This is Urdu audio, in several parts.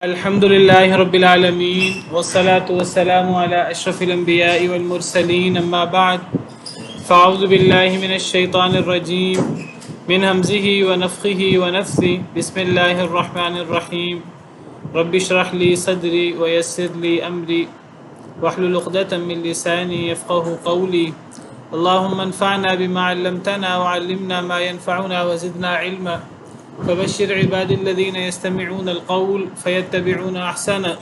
الحمد لله رب العالمين والصلاة والسلام على أشرف الأنبياء والمرسلين أما بعد فأعوذ بالله من الشيطان الرجيم من همزه ونفخه ونفثه بسم الله الرحمن الرحيم رب اشرح لي صدري ويسر لي أمري واحلل عقدة من لساني يفقه قولي اللهم انفعنا بما علمتنا وعلمنا ما ينفعنا وزدنا علما فبشر عباد الذين يستمعون القول فيتبعون أحسنه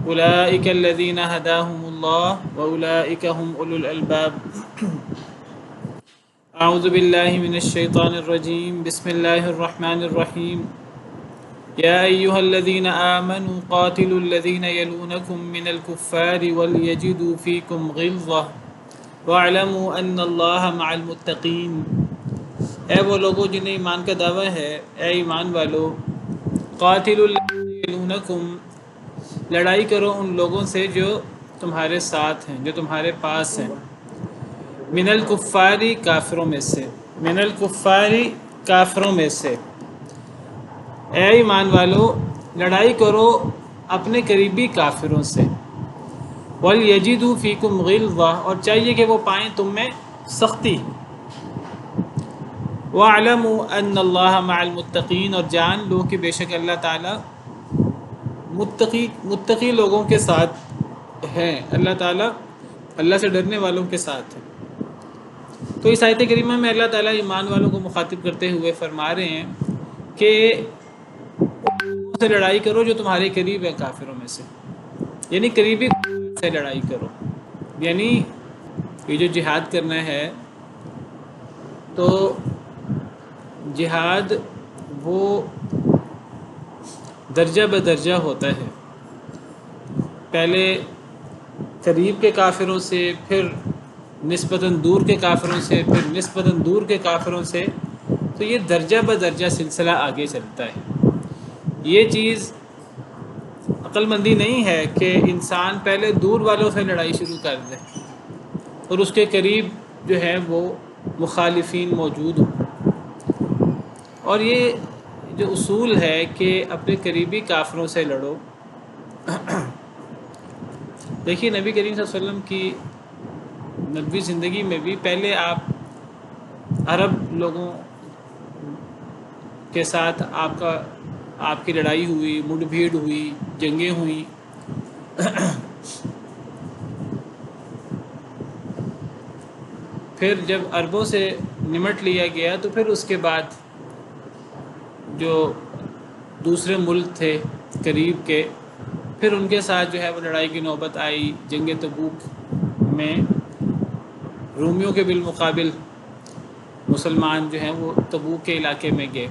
أولئك الذين هداهم الله وأولئك هم أولو الألباب أعوذ بالله من الشيطان الرجيم بسم الله الرحمن الرحيم يا أيها الذين آمنوا قاتلوا الذين يلونكم من الكفار وليجدوا فيكم غلظة واعلموا أن الله مع المتقين اے وہ لوگوں جنہیں ایمان کا دعویٰ ہے، اے ایمان والو، قاتل الذین یلونکم، لڑائی کرو ان لوگوں سے جو تمہارے ساتھ ہیں، جو تمہارے پاس ہیں، من الکفاری، کافروں میں سے، من الکفاری، کافروں میں سے۔ اے ایمان والو، لڑائی کرو اپنے قریبی کافروں سے، وَلْيَجِدُوا فِيكُمْ غِلْظَةً، اور چاہیے کہ وہ پائیں تم میں سختی، وَاعْلَمُوا أَنَّ اللَّهَ مَعَ الْمُتَّقِينَ، اور جان لو کہ بے شک اللہ تعالیٰ متقی لوگوں کے ساتھ ہیں، اللہ تعالیٰ اللہ سے ڈرنے والوں کے ساتھ ہیں۔ تو اس آیت کریمہ میں اللہ تعالیٰ ایمان والوں کو مخاطب کرتے ہوئے فرما رہے ہیں کہ ان لوگوں سے لڑائی کرو جو تمہارے قریب ہیں کافروں میں سے، یعنی قریبی سے لڑائی کرو، یعنی یہ جو جہاد کرنا ہے تو جہاد وہ درجہ بدرجہ ہوتا ہے، پہلے قریب کے کافروں سے، پھر نسبتاً دور کے کافروں سے، پھر نسبتاً دور کے کافروں سے، تو یہ درجہ بدرجہ سلسلہ آگے چلتا ہے۔ یہ چیز عقل مندی نہیں ہے کہ انسان پہلے دور والوں سے لڑائی شروع کر دے اور اس کے قریب جو ہے وہ مخالفین موجود ہوں۔ اور یہ جو اصول ہے کہ اپنے قریبی کافروں سے لڑو، دیکھیے نبی کریم صلی اللہ علیہ وسلم کی نبوی زندگی میں بھی پہلے آپ عرب لوگوں کے ساتھ آپ کی لڑائی ہوئی، مڈ بھیڑ ہوئی، جنگیں ہوئیں، پھر جب عربوں سے نمٹ لیا گیا تو پھر اس کے بعد جو دوسرے ملک تھے قریب کے، پھر ان کے ساتھ جو ہے وہ لڑائی کی نوبت آئی۔ جنگ تبوک میں رومیوں کے بالمقابل مسلمان جو ہیں وہ تبوک کے علاقے میں گئے،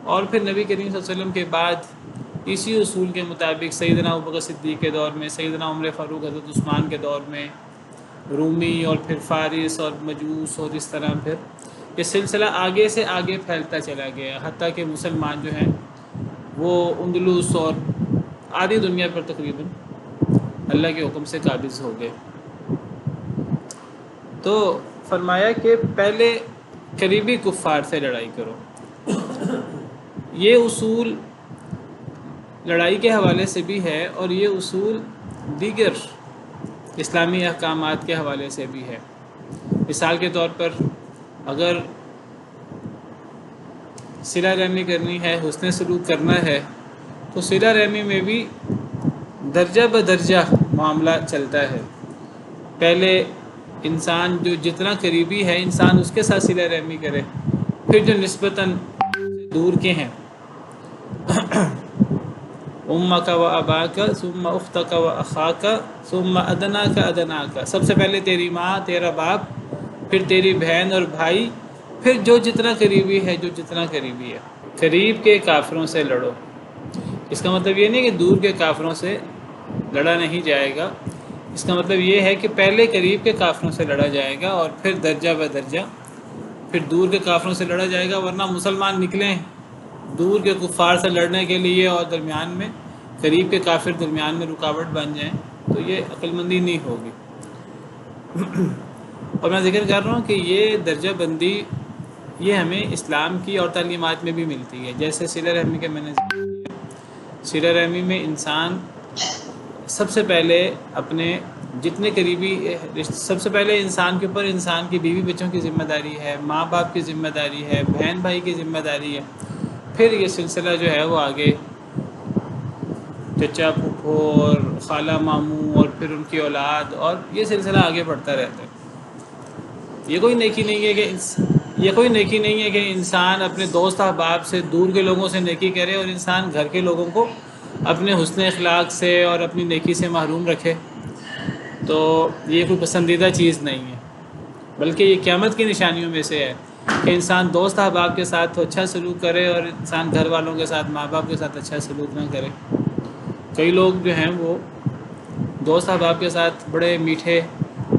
اور پھر نبی کریم صلی اللہ علیہ وسلم کے بعد اسی اصول کے مطابق سیدنا ابوبکر صدیق کے دور میں، سیدنا عمر فاروق، حضرت عثمان کے دور میں رومی، اور پھر فارس اور مجوس، اور اس طرح پھر یہ سلسلہ آگے سے آگے پھیلتا چلا گیا، حتیٰ کہ مسلمان جو ہیں وہ اندلس اور آدھی دنیا پر تقریباً اللہ کے حکم سے قابض ہو گئے۔ تو فرمایا کہ پہلے قریبی کفار سے لڑائی کرو۔ یہ اصول لڑائی کے حوالے سے بھی ہے، اور یہ اصول دیگر اسلامی احکامات کے حوالے سے بھی ہے۔ مثال کے طور پر اگر صلہ رحمی کرنی ہے، حسن سلوک کرنا ہے، تو صلہ رحمی میں بھی درجہ بدرجہ معاملہ چلتا ہے۔ پہلے انسان جو جتنا قریبی ہے انسان اس کے ساتھ صلہ رحمی کرے، پھر جو نسبتاً دور کے ہیں، امک و اباک ثم اختک و اخاک ثم ادناک ادناک، سب سے پہلے تیری ماں، تیرا باپ، پھر تیری بہن اور بھائی، پھر جو جتنا قریبی ہے، جو جتنا قریبی ہے۔ قریب کے کافروں سے لڑو، اس کا مطلب یہ نہیں کہ دور کے کافروں سے لڑا نہیں جائے گا، اس کا مطلب یہ ہے کہ پہلے قریب کے کافروں سے لڑا جائے گا اور پھر درجہ بدرجہ پھر دور کے کافروں سے لڑا جائے گا، ورنہ مسلمان نکلیں دور کے کفار سے لڑنے کے لیے اور درمیان میں قریب کے کافر درمیان میں رکاوٹ بن جائیں، تو یہ عقل مندی نہیں ہوگی۔ اور میں ذکر کر رہا ہوں کہ یہ درجہ بندی یہ ہمیں اسلام کی اور تعلیمات میں بھی ملتی ہے، جیسے صلہ رحمی کے میں نے ذکر کیا صلہ رحمی میں انسان سب سے پہلے اپنے جتنے قریبی سب سے پہلے انسان کے اوپر انسان کی بیوی بچوں کی ذمہ داری ہے، ماں باپ کی ذمہ داری ہے، بہن بھائی کی ذمہ داری ہے، پھر یہ سلسلہ جو ہے وہ آگے چچا پھوپھو اور خالہ ماموں اور پھر ان کی اولاد، اور یہ سلسلہ آگے بڑھتا رہتا ہے۔ یہ کوئی نیکی نہیں ہے کہ انسان اپنے دوست احباب سے، دور کے لوگوں سے نیکی کرے اور انسان گھر کے لوگوں کو اپنے حسن اخلاق سے اور اپنی نیکی سے محروم رکھے، تو یہ کوئی پسندیدہ چیز نہیں ہے، بلکہ یہ قیامت کی نشانیوں میں سے ہے کہ انسان دوست احباب کے ساتھ تو اچھا سلوک کرے اور انسان گھر والوں کے ساتھ، ماں باپ کے ساتھ اچھا سلوک نہ کرے۔ کئی لوگ جو ہیں وہ دوست احباب کے ساتھ بڑے میٹھے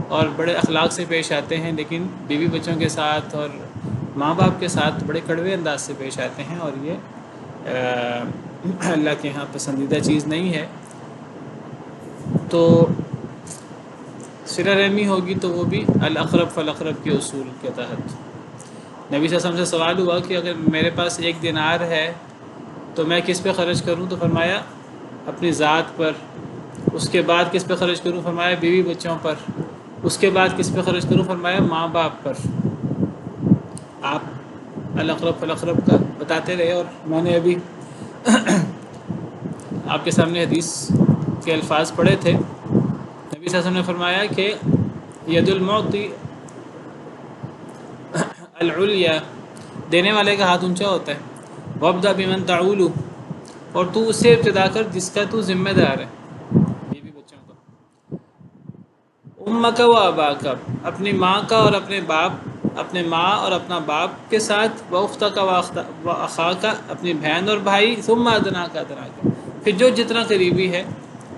اور بڑے اخلاق سے پیش آتے ہیں، لیکن بیوی بچوں کے ساتھ اور ماں باپ کے ساتھ بڑے کڑوے انداز سے پیش آتے ہیں، اور یہ اللہ کے ہاں پسندیدہ چیز نہیں ہے۔ تو صلہ رحمی ہوگی تو وہ بھی الاقرب فالاقرب کے اصول کے تحت۔ نبی صلی اللہ علیہ وسلم سے سوال ہوا کہ اگر میرے پاس 1 دینار ہے تو میں کس پہ خرچ کروں؟ تو فرمایا اپنی ذات پر۔ اس کے بعد کس پہ خرچ کروں؟ فرمایا بیوی بچوں پر۔ اس کے بعد کس پہ خرچ کروں؟ فرمایا ماں باپ پر۔ آپ الاقرب فالاقرب کا بتاتے رہے، اور میں نے ابھی آپ کے سامنے حدیث کے الفاظ پڑھے تھے۔ نبی صلی اللہ علیہ وسلم نے فرمایا کہ ید المعطی العلیٰ، دینے والے کا ہاتھ اونچا ہوتا ہے، وابدأ بمن تعول، اور تو اس سے ابتدا کر جس کا تو ذمہ دار ہے، بیوی بچوں کا۔ امک و اباک، اپنی ماں کا اور اپنے باپ، اپنے ماں اور اپنا باپ کے ساتھ، واختک و اخاک، اپنی بہن اور بھائی، ثم ادناک ادناک، پھر جو جتنا قریبی ہے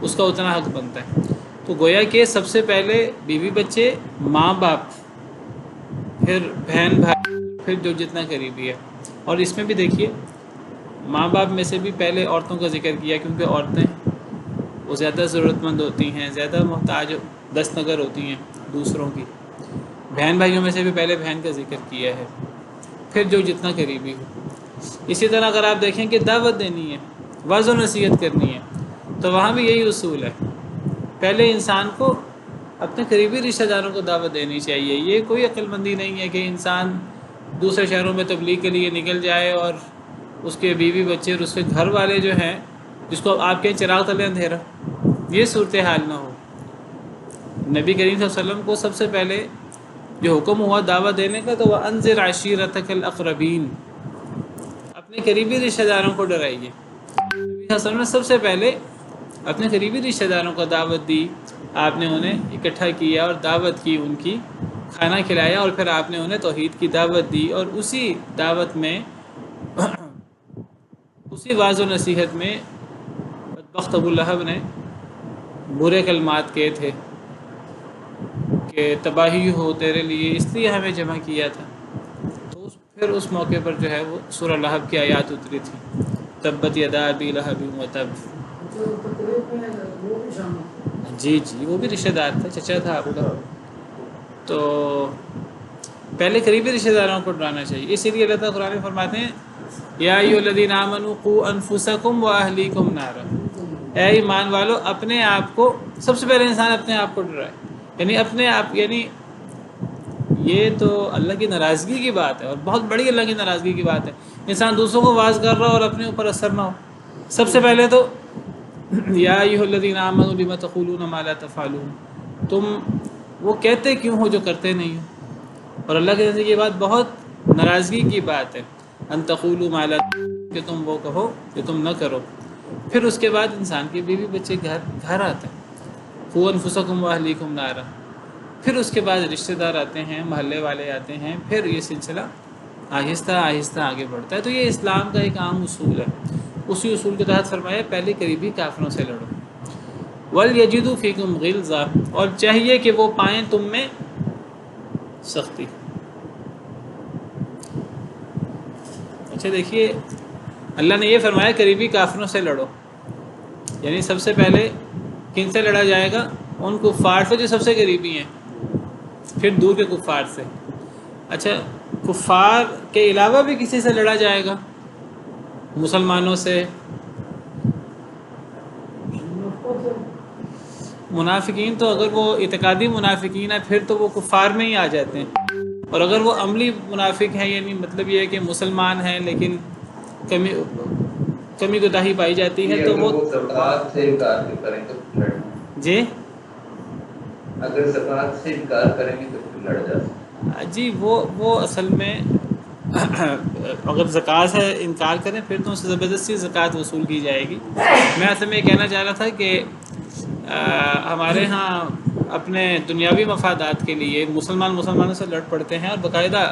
اس کا اتنا حق بنتا ہے۔ تو گویا کہ سب سے پہلے بیوی بچے، ماں باپ، پھر بہن بھائی، پھر جو جتنا قریبی ہے۔ اور اس میں بھی دیکھیے ماں باپ میں سے بھی پہلے عورتوں کا ذکر کیا، کیونکہ عورتیں وہ زیادہ ضرورت مند ہوتی ہیں، زیادہ محتاج دست نگر ہوتی ہیں دوسروں کی۔ بہن بھائیوں میں سے بھی پہلے بہن کا ذکر کیا ہے، پھر جو جتنا قریبی ہو۔ اسی طرح اگر آپ دیکھیں کہ دعوت دینی ہے، وعظ و نصیحت کرنی ہے، تو وہاں بھی یہی اصول ہے، پہلے انسان کو اپنے قریبی رشتہ داروں کو دعوت دینی چاہیے۔ یہ کوئی عقل مندی نہیں ہے کہ انسان دوسرے شہروں میں تبلیغ کے لیے نکل جائے اور اس کے بیوی بچے اور اس کے گھر والے جو ہیں، جس کو آپ کے چراغ تلے اندھیرا، یہ صورتحال نہ ہو۔ نبی کریم صلی اللہ علیہ وسلم کو سب سے پہلے جو حکم ہوا دعوت دینے کا، تو وَأَنذِرْ عَشِيرَتَكَ الْأَقْرَبِينَ، اپنے قریبی رشتہ داروں کو ڈرائیے۔ نبی صلی اللہ علیہ وسلم نے سب سے پہلے اپنے قریبی رشتہ داروں کو دعوت دی، آپ نے انہیں اکٹھا کیا اور دعوت کی، ان کی کھانا کھلایا، اور پھر آپ نے انہیں توحید کی دعوت دی، اور اسی دعوت میں، اسی واعظ و نصیحت میں بدبخت ابو لہب نے برے کلمات کہے تھے کہ تباہی ہو تیرے لیے، اس لیے ہمیں جمع کیا تھا۔ تو پھر اس موقع پر جو ہے وہ سورہ لہب کی آیات اتری تھی، تبت یدا ابی لہب وتب۔ جی وہ بھی رشتہ دار تھا، چچا تھا آپ کا۔ تو پہلے قریبی رشتہ داروں کو ڈرانا چاہیے، اسی لیے اللہ تعالیٰ قرآن میں فرماتے ہیں یا ایھا الذین آمنوا قوا انفسکم واہلیکم نارا، اے ایمان والو اپنے آپ کو، سب سے پہلے انسان اپنے آپ کو ڈرائے، یعنی اپنے آپ، یعنی یہ تو اللہ کی ناراضگی کی بات ہے، اور بہت بڑی اللہ کی ناراضگی کی بات ہے، انسان دوسروں کو واعظ کر رہا ہو اور اپنے اوپر اثر نہ ہو۔ سب سے پہلے تو یا ایھا الذین آمنوا لم تقولون ما لا تفعلون، تم وہ کہتے کیوں ہو جو کرتے نہیں ہو، اور اللہ کے نزدیک یہ بات بہت ناراضگی کی بات ہے، ان تقولوا ما لا تفعلون، کہ تم وہ کہو جو تم نہ کرو۔ پھر اس کے بعد انسان کے بیوی بچے گھر آتے ہیں، قوا انفسکم واہلیکم نارا، پھر اس کے بعد رشتہ دار آتے ہیں، محلے والے آتے ہیں، پھر یہ سلسلہ آہستہ آہستہ آگے بڑھتا ہے۔ تو یہ اسلام کا ایک عام اصول ہے، اسی اصول کے تحت فرمایا پہلے قریبی کافروں سے لڑو، وَلْيَجِدُوا فِيكُمْ غِلْظَةً، اور چاہیے کہ وہ پائیں تم میں سختی۔ اچھا دیکھیے، اللہ نے یہ فرمایا قریبی کافروں سے لڑو، یعنی سب سے پہلے کن سے لڑا جائے گا؟ ان کفار سے جو سب سے قریبی ہیں، پھر دور کے کفار سے۔ اچھا کفار کے علاوہ بھی کسی سے لڑا جائے گا؟ مسلمانوں سے، منافقین تو اگر وہ اعتقادی منافقین ہیں پھر تو وہ کفار میں ہی آ جاتے ہیں، اور اگر وہ عملی منافق ہیں یعنی مطلب یہ ہے کہ مسلمان ہیں لیکن کمی کوتاہی پائی جاتی ہے تو وہ زکوٰۃ سے انکار کریں تو جی اگر زکوٰۃ سے انکار کریں گے تو پھر لڑ جاتے جی وہ اصل میں اگر زکوٰۃ سے انکار کریں پھر تو ان سے زبردستی زکوٰۃ وصول کی جائے گی۔ میں اصل میں یہ کہنا چاہ رہا تھا کہ ہمارے ہاں اپنے دنیاوی مفادات کے لیے مسلمانوں سے لڑ پڑتے ہیں، اور باقاعدہ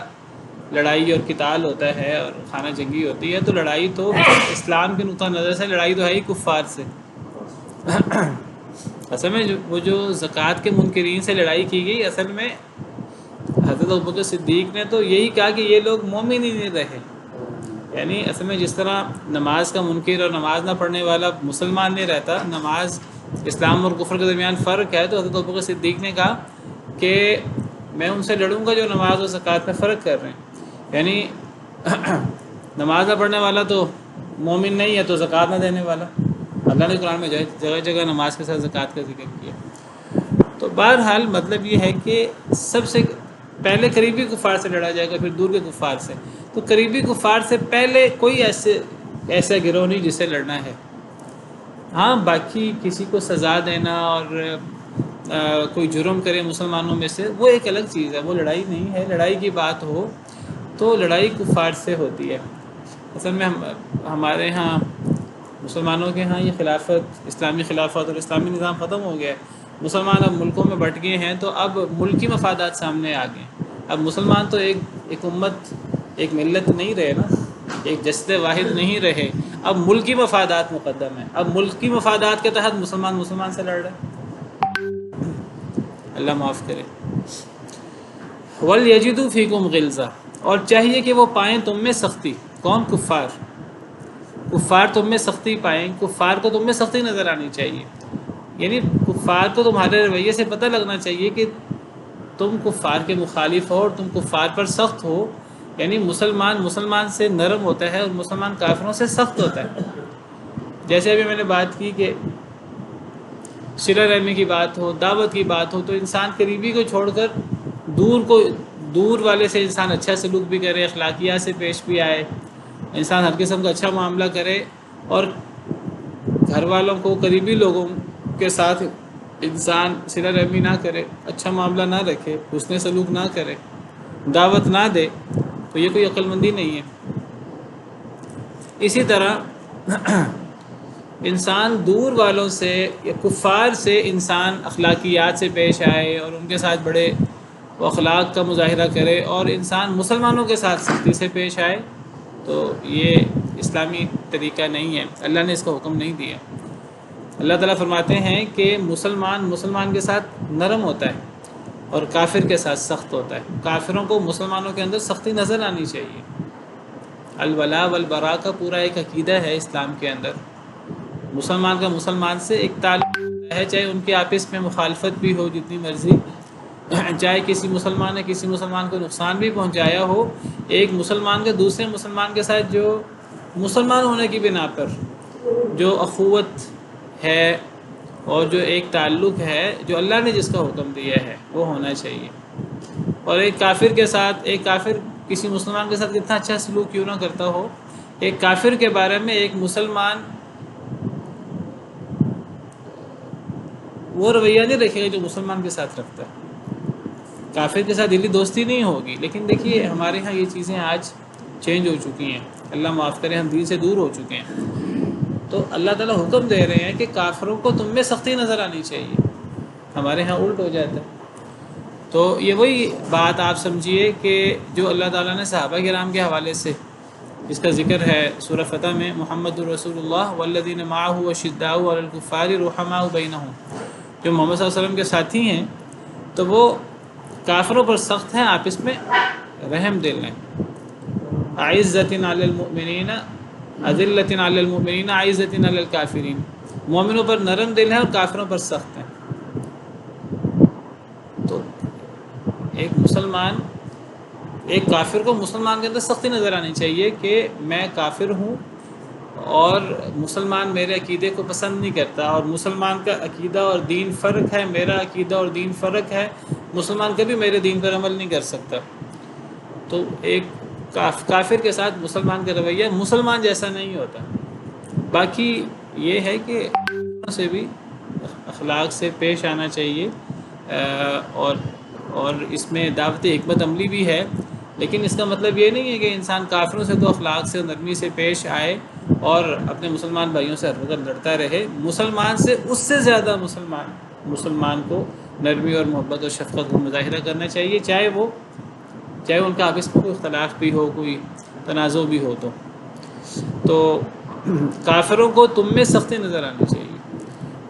لڑائی اور قتال ہوتا ہے اور خانہ جنگی ہوتی ہے، تو لڑائی تو اسلام کے نقطہ نظر سے لڑائی تو ہے ہی کفار سے۔ اصل میں وہ جو زکوٰۃ کے منکرین سے لڑائی کی گئی، اصل میں حضرت ابوبکر صدیق نے تو یہی کہا کہ یہ لوگ مومن ہی نہیں رہے، یعنی اصل میں جس طرح نماز کا منکر اور نماز نہ پڑھنے والا مسلمان نہیں رہتا، نماز اسلام اور کفر کے درمیان فرق ہے، تو حضرت ابوبکر صدیق نے کہا کہ میں ان سے لڑوں گا جو نماز اور زکوٰۃ میں فرق کر رہے ہیں، یعنی نماز نہ پڑھنے والا تو مومن نہیں ہے تو زکوٰۃ نہ دینے والا۔ اللہ نے قرآن میں جگہ جگہ نماز کے ساتھ زکوٰۃ کا ذکر کیا۔ تو بہرحال مطلب یہ ہے کہ سب سے پہلے قریبی کفار سے لڑا جائے گا، پھر دور کے کفار سے، تو قریبی کفار سے پہلے کوئی ایسا گروہ نہیں جس سے لڑنا ہے۔ ہاں باقی کسی کو سزا دینا اور کوئی جرم کرے مسلمانوں میں سے، وہ ایک الگ چیز ہے، وہ لڑائی نہیں ہے۔ لڑائی کی بات ہو تو لڑائی کفار سے ہوتی ہے۔ اصل میں ہمارے ہاں مسلمانوں کے ہاں یہ خلافت، اسلامی خلافت اور اسلامی نظام ختم ہو گیا ہے، مسلمان اب ملکوں میں بٹ گئے ہیں، تو اب ملکی مفادات سامنے آ گئے۔ اب مسلمان تو ایک امت، ایک ملت نہیں رہے نا، ایک جسد واحد نہیں رہے، اب ملکی مفادات مقدم ہیں، اب ملکی مفادات کے تحت مسلمان سے لڑ رہے ہیں۔ اللہ معاف کرے۔ وَلْيَجِدُوا فِيكُمْ غِلْظَةً، اور چاہیے کہ وہ پائیں تم میں سختی۔ کون؟ کفار تم میں سختی پائیں، کفار کو تم میں سختی نظر آنی چاہیے، یعنی کفار کو تمہارے رویے سے پتہ لگنا چاہیے کہ تم کفار کے مخالف ہو اور تم کفار پر سخت ہو، یعنی مسلمان سے نرم ہوتا ہے اور مسلمان کافروں سے سخت ہوتا ہے۔ جیسے ابھی میں نے بات کی کہ صلہ رحمی کی بات ہو، دعوت کی بات ہو، تو انسان قریبی کو چھوڑ کر دور والے سے انسان اچھا سلوک بھی کرے، اخلاقیات سے پیش بھی آئے، انسان ہر قسم کا اچھا معاملہ کرے، اور گھر والوں کو، قریبی لوگوں کے ساتھ انسان صلہ رحمی نہ کرے، اچھا معاملہ نہ رکھے، حسن سلوک نہ کرے، دعوت نہ دے، تو یہ کوئی عقل مندی نہیں ہے۔ اسی طرح انسان دور والوں سے یا کفار سے انسان اخلاقیات سے پیش آئے اور ان کے ساتھ بڑے اخلاق کا مظاہرہ کرے، اور انسان مسلمانوں کے ساتھ سختی سے پیش آئے، تو یہ اسلامی طریقہ نہیں ہے، اللہ نے اس کا حکم نہیں دیا۔ اللہ تعالیٰ فرماتے ہیں کہ مسلمان کے ساتھ نرم ہوتا ہے اور کافر کے ساتھ سخت ہوتا ہے۔ کافروں کو مسلمانوں کے اندر سختی نظر آنی چاہیے۔ الولاء والبراء کا پورا ایک عقیدہ ہے اسلام کے اندر، مسلمان کا مسلمان سے ایک تعلق ہے، چاہے ان کے آپس میں مخالفت بھی ہو جتنی مرضی، چاہے کسی مسلمان نے کسی مسلمان کو نقصان بھی پہنچایا ہو، ایک مسلمان کے دوسرے مسلمان کے ساتھ جو مسلمان ہونے کی بنا پر جو اخوت ہے اور جو ایک تعلق ہے، جو اللہ نے جس کا حکم دیا ہے، وہ ہونا چاہیے۔ اور ایک کافر کسی مسلمان کے ساتھ کتنا اچھا سلوک کیوں نہ کرتا ہو، ایک کافر کے بارے میں ایک مسلمان وہ رویہ نہیں رکھے گا جو مسلمان کے ساتھ رکھتا ہے۔ کافر کے ساتھ دلی دوستی نہیں ہوگی، لیکن دیکھیے ہمارے ہاں یہ چیزیں آج چینج ہو چکی ہیں، اللہ معاف کرے، ہم دین سے دور ہو چکے ہیں۔ تو اللہ تعالیٰ حکم دے رہے ہیں کہ کافروں کو تم میں سختی نظر آنی چاہیے، ہمارے ہاں الٹ ہو جاتا ہے۔ تو یہ وہی بات آپ سمجھیے کہ جو اللہ تعالیٰ نے صحابہ کرام کے حوالے سے جس کا ذکر ہے سورہ فتح میں، محمد الرسول اللہ والذین معہ اشداء علی الکفار رحماء بینہم، جو محمد صلی اللہ علیہ وسلم کے ساتھی ہیں تو وہ کافروں پر سخت ہیں، آپس میں رحم دل ہیں۔ اعزۃ علی المؤمنین اذلۃ علی المؤمنین اعزۃ علی الکافرین، مومنوں پر نرم دل ہیں اور کافروں پر سخت ہیں۔ تو ایک کافر کو مسلمان کے اندر سختی نظر آنی چاہیے کہ میں کافر ہوں اور مسلمان میرے عقیدے کو پسند نہیں کرتا، اور مسلمان کا عقیدہ اور دین فرق ہے، میرا عقیدہ اور دین فرق ہے، مسلمان کبھی میرے دین پر عمل نہیں کر سکتا، تو ایک کافر کے ساتھ مسلمان کا رویہ مسلمان جیسا نہیں ہوتا۔ باقی یہ ہے کہ سے بھی اخلاق سے پیش آنا چاہیے، اور اس میں دعوت حکمت عملی بھی ہے، لیکن اس کا مطلب یہ نہیں ہے کہ انسان کافروں سے تو اخلاق سے نرمی سے پیش آئے اور اپنے مسلمان بھائیوں سے ہر وقت لڑتا رہے۔ مسلمان سے اس سے زیادہ مسلمان کو نرمی اور محبت اور شفقت کا مظاہرہ کرنا چاہیے، چاہے ان کا آپس میں کوئی اختلاف بھی ہو، کوئی تنازع بھی ہو۔ تو کافروں کو تم میں سختی نظر آنی چاہیے۔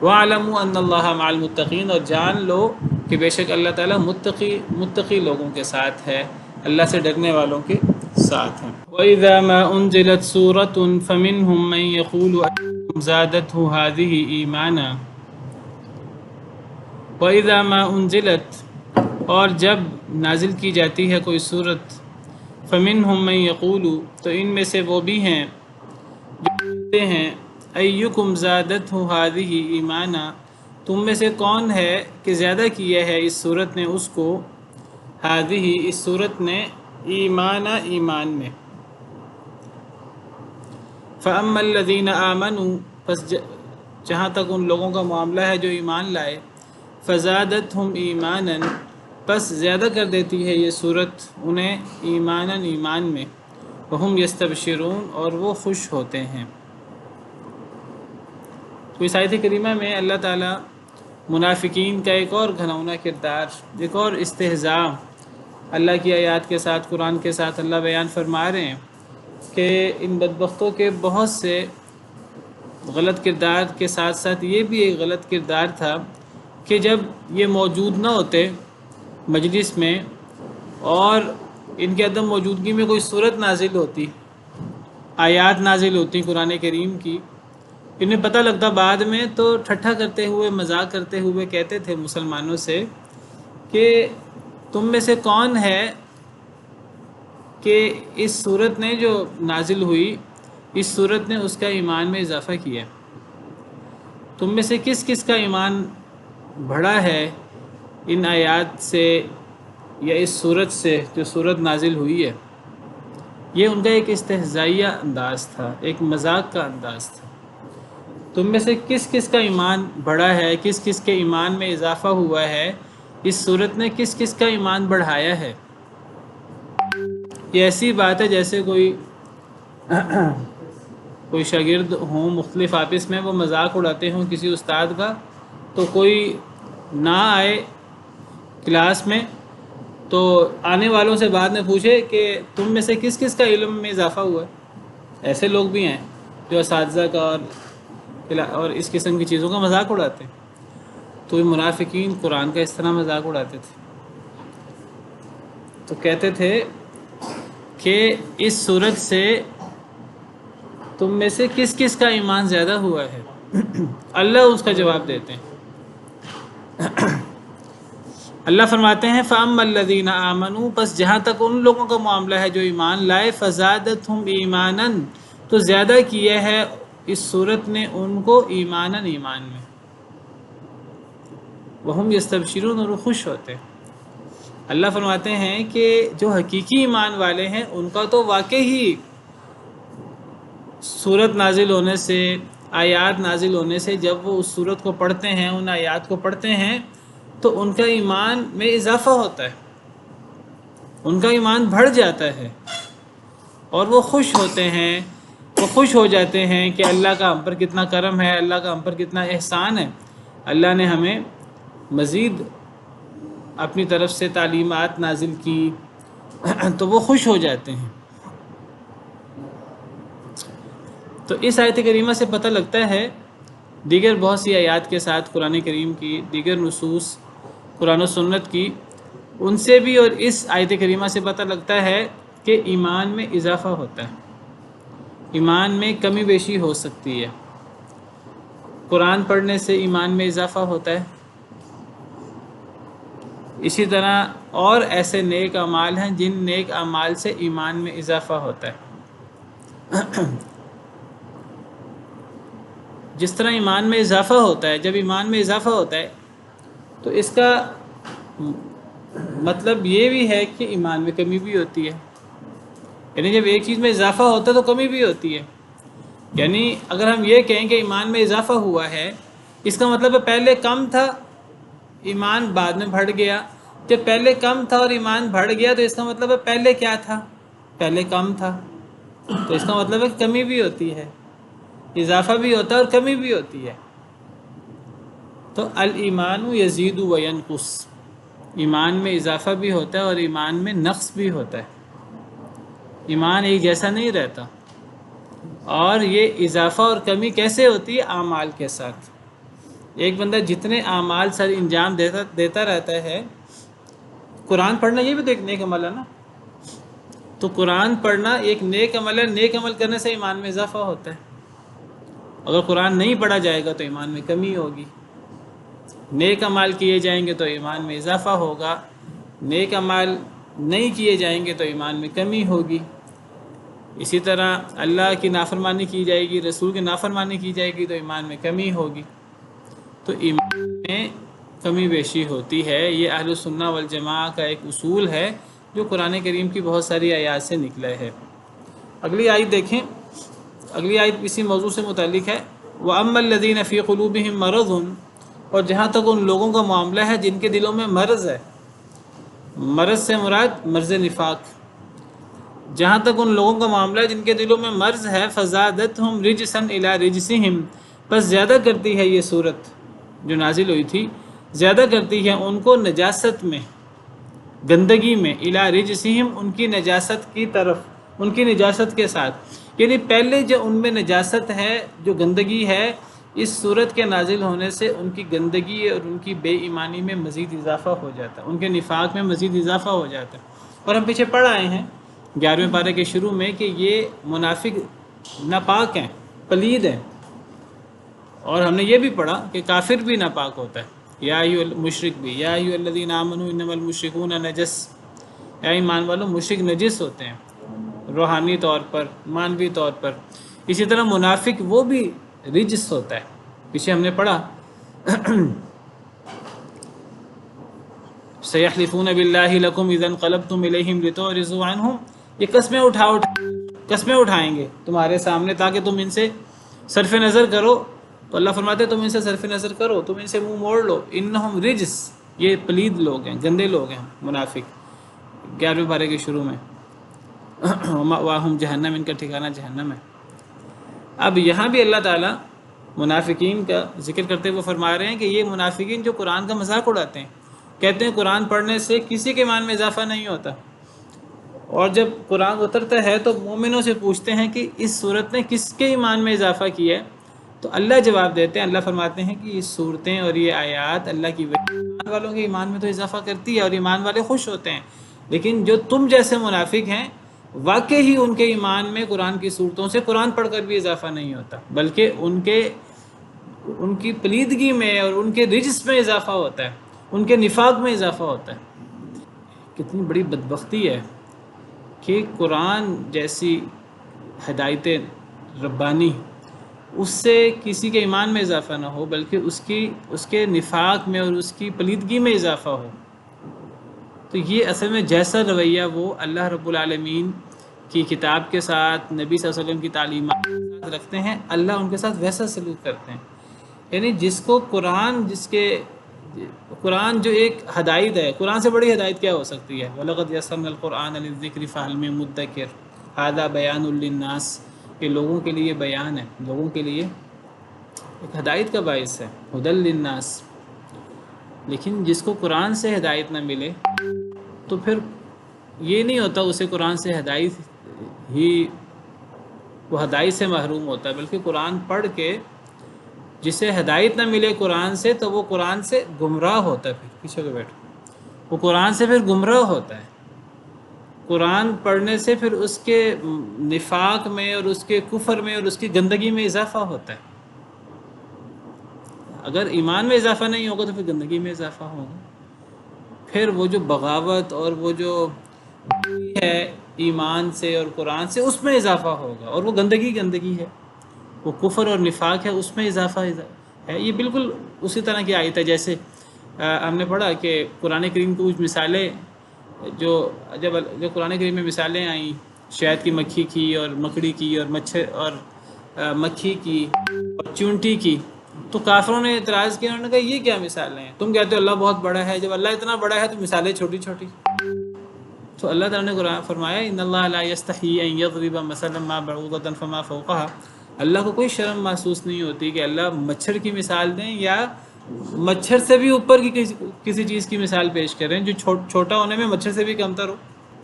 وَاعْلَمُوا أَنَّ اللَّهَ مَعَ الْمُتَّقِينَ، اور جان لو کہ بے شک اللہ تعالیٰ متقی لوگوں کے ساتھ ہے، اللہ سے ڈرنے والوں کے ساتھ ہیں۔ وَإِذَا مَا أُنزِلَتْ سُورَةٌ فَمِنْهُمْ مَنْ يَقُولُ أَيُّكُمْ زَادَتْهُ هَٰذِهِ إِيمَانًا۔ وَإِذَا مَا أُنزِلَتْ، اور جب نازل کی جاتی ہے کوئی صورت، فَمِنْهُمْ مَنْ يَقُولُ، تو ان میں سے وہ بھی ہیں جو کہتے ہیں أَيُّكُمْ زَادَتْهُ هَٰذِهِ إِيمَانًا، تم میں سے کون ہے کہ زیادہ کیا ہے اس صورت نے اس کو، هَٰذِهِ، اس صورت نے، ایمانا، ایمان میں۔ فَأَمَّا الَّذِينَ آمَنُوا، پس جہاں تک ان لوگوں کا معاملہ ہے جو ایمان لائے، فَزَادَتْهُمْ إِيمَانًا، پس زیادہ کر دیتی ہے یہ صورت انہیں ایماناً، ایمان میں، وَهُمْ يَسْتَبْشِرُونَ، اور وہ خوش ہوتے ہیں۔ تو اس آیت کریمہ میں اللہ تعالیٰ منافقین کا ایک اور گھناؤنا کردار، ایک اور استہزاء اللہ کی آیات کے ساتھ، قرآن کے ساتھ اللہ بیان فرما رہے ہیں کہ ان بدبختوں کے بہت سے غلط کردار کے ساتھ ساتھ یہ بھی ایک غلط کردار تھا کہ جب یہ موجود نہ ہوتے مجلس میں اور ان کے عدم موجودگی میں کوئی صورت نازل ہوتی، آیات نازل ہوتی قرآن کریم کی، انہیں پتہ لگتا بعد میں، تو ٹھٹھا کرتے ہوئے، مذاق کرتے ہوئے کہتے تھے مسلمانوں سے کہ تم میں سے کون ہے کہ اس صورت نے جو نازل ہوئی، اس صورت نے اس کا ایمان میں اضافہ کیا، تم میں سے کس کس کا ایمان بڑھا ہے ان آیات سے یا اس صورت سے جو صورت نازل ہوئی ہے۔ یہ ان کا ایک استہزائیہ انداز تھا، ایک مذاق کا انداز تھا۔ تم میں سے کس کس کا ایمان بڑھا ہے، کس کس کے ایمان میں اضافہ ہوا ہے، اس صورت نے کس کس کا ایمان بڑھایا ہے۔ یہ ایسی بات ہے جیسے کوئی شاگرد ہوں مختلف آپس میں، وہ مذاق اڑاتے ہوں کسی استاد کا، تو کوئی نہ آئے کلاس میں تو آنے والوں سے بعد میں پوچھے کہ تم میں سے کس کس کا علم میں اضافہ ہوا ہے۔ ایسے لوگ بھی ہیں جو اساتذہ کا اور اس قسم کی چیزوں کا مذاق اڑاتے ہیں۔ تو یہ منافقین قرآن کا اس طرح مذاق اڑاتے تھے، تو کہتے تھے کہ اس صورت سے تم میں سے کس کس کا ایمان زیادہ ہوا ہے۔ اللہ اس کا جواب دیتے ہیں، اللہ فرماتے ہیں فَأَمَّا الَّذِينَ آمَنُوا، پس جہاں تک ان لوگوں کا معاملہ ہے جو ایمان لائے، فَزَادَتْهُمْ إِيمَانًا، تو زیادہ کیا ہے اس صورت نے ان کو ایماناً، ایمان میں، وَهُمْ يَسْتَبْشِرُونَ، اور وہ خوش ہوتے ہیں۔ اللہ فرماتے ہیں کہ جو حقیقی ایمان والے ہیں ان کا تو واقعی صورت نازل ہونے سے، آیات نازل ہونے سے، جب وہ اس صورت کو پڑھتے ہیں، ان آیات کو پڑھتے ہیں، تو ان کا ایمان میں اضافہ ہوتا ہے، ان کا ایمان بڑھ جاتا ہے، اور وہ خوش ہوتے ہیں، وہ خوش ہو جاتے ہیں کہ اللہ کا ہم پر کتنا کرم ہے، اللہ کا ہم پر کتنا احسان ہے، اللہ نے ہمیں مزید اپنی طرف سے تعلیمات نازل کی، تو وہ خوش ہو جاتے ہیں۔ تو اس آیت کریمہ سے پتہ لگتا ہے، دیگر بہت سی آیات کے ساتھ قرآن کریم کی دیگر نصوص قرآن و سنت کی، ان سے بھی اور اس آیت کریمہ سے پتہ لگتا ہے کہ ایمان میں اضافہ ہوتا ہے، ایمان میں کمی بیشی ہو سکتی ہے۔ قرآن پڑھنے سے ایمان میں اضافہ ہوتا ہے، اسی طرح اور ایسے نیک اعمال ہیں جن نیک اعمال سے ایمان میں اضافہ ہوتا ہے۔ جس طرح ایمان میں اضافہ ہوتا ہے، جب ایمان میں اضافہ ہوتا ہے تو اس کا مطلب یہ بھی ہے کہ ایمان میں کمی بھی ہوتی ہے، یعنی جب ایک چیز میں اضافہ ہوتا ہے تو کمی بھی ہوتی ہے۔ یعنی اگر ہم یہ کہیں کہ ایمان میں اضافہ ہوا ہے، اس کا مطلب ہے پہلے کم تھا، ایمان بعد میں بڑھ گیا۔ جب پہلے کم تھا اور ایمان بڑھ گیا تو اس کا مطلب ہے پہلے کیا تھا؟ پہلے کم تھا، تو اس کا مطلب ہے کمی بھی ہوتی ہے، اضافہ بھی ہوتا ہے اور کمی بھی ہوتی ہے۔ تو الایمان یزید و ینقص، ایمان میں اضافہ بھی ہوتا ہے اور ایمان میں نقص بھی ہوتا ہے، ایمان ایک جیسا نہیں رہتا۔ اور یہ اضافہ اور کمی کیسے ہوتی ہے؟ اعمال کے ساتھ۔ ایک بندہ جتنے اعمال سر انجام دیتا رہتا ہے، قرآن پڑھنا یہ بھی تو ایک نیک عمل ہے نا، تو قرآن پڑھنا ایک نیک عمل ہے، نیک عمل کرنے سے ایمان میں اضافہ ہوتا ہے۔ اگر قرآن نہیں پڑھا جائے گا تو ایمان میں کمی ہوگی، نیک اعمال کیے جائیں گے تو ایمان میں اضافہ ہوگا، نیک اعمال نہیں کیے جائیں گے تو ایمان میں کمی ہوگی۔ اسی طرح اللہ کی نافرمانی کی جائے گی، رسول کی نافرمانی کی جائے گی تو ایمان میں کمی ہوگی۔ تو ایمان میں کمی بیشی ہوتی ہے، یہ اہل السنہ والجماعہ کا ایک اصول ہے جو قرآن کریم کی بہت ساری آیات سے نکلا ہے۔ اگلی آیت دیکھیں، اگلی آیت اسی موضوع سے متعلق ہے۔ وَأَمَّا الَّذِينَ فِي قُلُوبِهِم مَرَضٌ، اور جہاں تک ان لوگوں کا معاملہ ہے جن کے دلوں میں مرض ہے، مرض سے مراد مرض نفاق، جہاں تک ان لوگوں کا معاملہ ہے جن کے دلوں میں مرض ہے، فَزَادَتْهُمْ رِجْسًا إِلَىٰ رِجْسِهِمْ، بس زیادہ کرتی ہے یہ صورت جو نازل ہوئی تھی، زیادہ کرتی ہے ان کو نجاست میں، گندگی میں، اِلیٰ رِجْسِهِمْ، ان کی نجاست کی طرف، ان کی نجاست کے ساتھ۔ یعنی پہلے جو ان میں نجاست ہے، جو گندگی ہے، اس صورت کے نازل ہونے سے ان کی گندگی اور ان کی بے ایمانی میں مزید اضافہ ہو جاتا ہے، ان کے نفاق میں مزید اضافہ ہو جاتا ہے۔ اور ہم پیچھے پڑھ آئے ہیں 11ویں پارے کے شروع میں کہ یہ منافق ناپاک ہیں، پلید ہیں، اور ہم نے یہ بھی پڑھا کہ کافر بھی ناپاک ہوتا ہے، یا ایھا المشرک بھی، یا ایھا الذین آمنوا انما المشرکون نجس، اے ایمان والو مشرک نجس ہوتے ہیں، روحانی طور پر، معنوی طور پر۔ اسی طرح منافق وہ بھی رجس ہوتا ہے، پیچھے ہم نے پڑھا سیحلفون باللہ لکم اذا انقلبتم الیہم لتعرضوا عنہم، یہ قسمیں اٹھائیں گے تمہارے سامنے تاکہ تم ان سے صرف نظر کرو، تو اللہ فرماتے ہیں تم ان سے صرف نظر کرو، تم ان سے منہ موڑ لو، انہم رجس، یہ پلید لوگ ہیں، گندے لوگ ہیں منافق، 11ویں پارے کے شروع میں، وَمَأْوَاهُمْ جہنم، ان کا ٹھکانہ جہنم ہے۔ اب یہاں بھی اللہ تعالیٰ منافقین کا ذکر کرتے ہوئے فرما رہے ہیں کہ یہ منافقین جو قرآن کا مذاق اڑاتے ہیں، کہتے ہیں قرآن پڑھنے سے کسی کے ایمان میں اضافہ نہیں ہوتا، اور جب قرآن اترتا ہے تو مومنوں سے پوچھتے ہیں کہ اس صورت نے کس کے ایمان میں اضافہ کیا ہے، تو اللہ جواب دیتے ہیں، اللہ فرماتے ہیں کہ یہ صورتیں اور یہ آیات اللہ کی ایمان والوں کے ایمان میں تو اضافہ کرتی ہے اور ایمان والے خوش ہوتے ہیں، لیکن جو تم جیسے منافق ہیں واقعی ہی ان کے ایمان میں قرآن کی صورتوں سے قرآن پڑھ کر بھی اضافہ نہیں ہوتا، بلکہ ان کی پلیدگی میں اور ان کے رجس میں اضافہ ہوتا ہے، ان کے نفاق میں اضافہ ہوتا ہے۔ کتنی بڑی بدبختی ہے کہ قرآن جیسی ہدایت ربانی، اس سے کسی کے ایمان میں اضافہ نہ ہو، بلکہ اس کے نفاق میں اور اس کی پلیدگی میں اضافہ ہو۔ تو یہ اصل میں جیسا رویہ وہ اللہ رب العالمین کی کتاب کے ساتھ، نبی صلی اللہ علیہ وسلم کی تعلیمات کے ساتھ رکھتے ہیں، اللہ ان کے ساتھ ویسا سلوک کرتے ہیں۔ یعنی جس کو قرآن جو ایک ہدایت ہے، قرآن سے بڑی ہدایت کیا ہو سکتی ہے؟ وَلَقَدْ يَسَّرْنَا الْقُرْآنَ لِلذِّكْرِ فَهَلْ مِن مُدَّكِرٍ هَذَا بَيَانٌ لِلنَّاسِ، یہ لوگوں کے لیے بیان ہے، لوگوں کے لیے ایک ہدایت کا باعث ہے، ہدی للناس۔ لیکن جس کو قرآن سے ہدایت نہ ملے تو پھر یہ نہیں ہوتا اسے قرآن سے ہدایت ہی، وہ ہدایت سے محروم ہوتا ہے، بلکہ قرآن پڑھ کے جسے ہدایت نہ ملے قرآن سے تو وہ قرآن سے گمراہ ہوتا ہے، پھر پیچھے کو بیٹھو، وہ قرآن سے پھر گمراہ ہوتا ہے۔ قرآن پڑھنے سے پھر اس کے نفاق میں اور اس کے کفر میں اور اس کی گندگی میں اضافہ ہوتا ہے۔ اگر ایمان میں اضافہ نہیں ہوگا تو پھر گندگی میں اضافہ ہوگا، پھر وہ جو بغاوت اور وہ جو ہے ایمان سے اور قرآن سے، اس میں اضافہ ہوگا، اور وہ گندگی ہے۔ وہ کفر اور نفاق ہے، اس میں اضافہ ہے۔ یہ بالکل اسی طرح کی آیت ہے جیسے ہم نے پڑھا کہ قرآن کریم کی کچھ مثالیں جو قرآن کریم میں مثالیں آئیں شہد کی مکھی کی اور مکڑی کی اور مچھر اور مکھی کی اور چونٹی کی، تو کافروں نے اعتراض کیا، انہوں نے کہا یہ کیا مثالیں ہیں؟ تم کہتے ہو اللہ بہت بڑا ہے، جب اللہ اتنا بڑا ہے تو مثالیں چھوٹی چھوٹی۔ تو اللہ تعالیٰ نے قرآن فرمایا ان اللہ لا یستحی ان یضرب مثلا ما بعوضۃ فما فوقها، اللہ کو کوئی شرم محسوس نہیں ہوتی کہ اللہ مچھر کی مثال دیں یا مچھر سے بھی اوپر کی کسی چیز کی مثال پیش کریں جو چھوٹا ہونے میں مچھر سے بھی کمتر ہو۔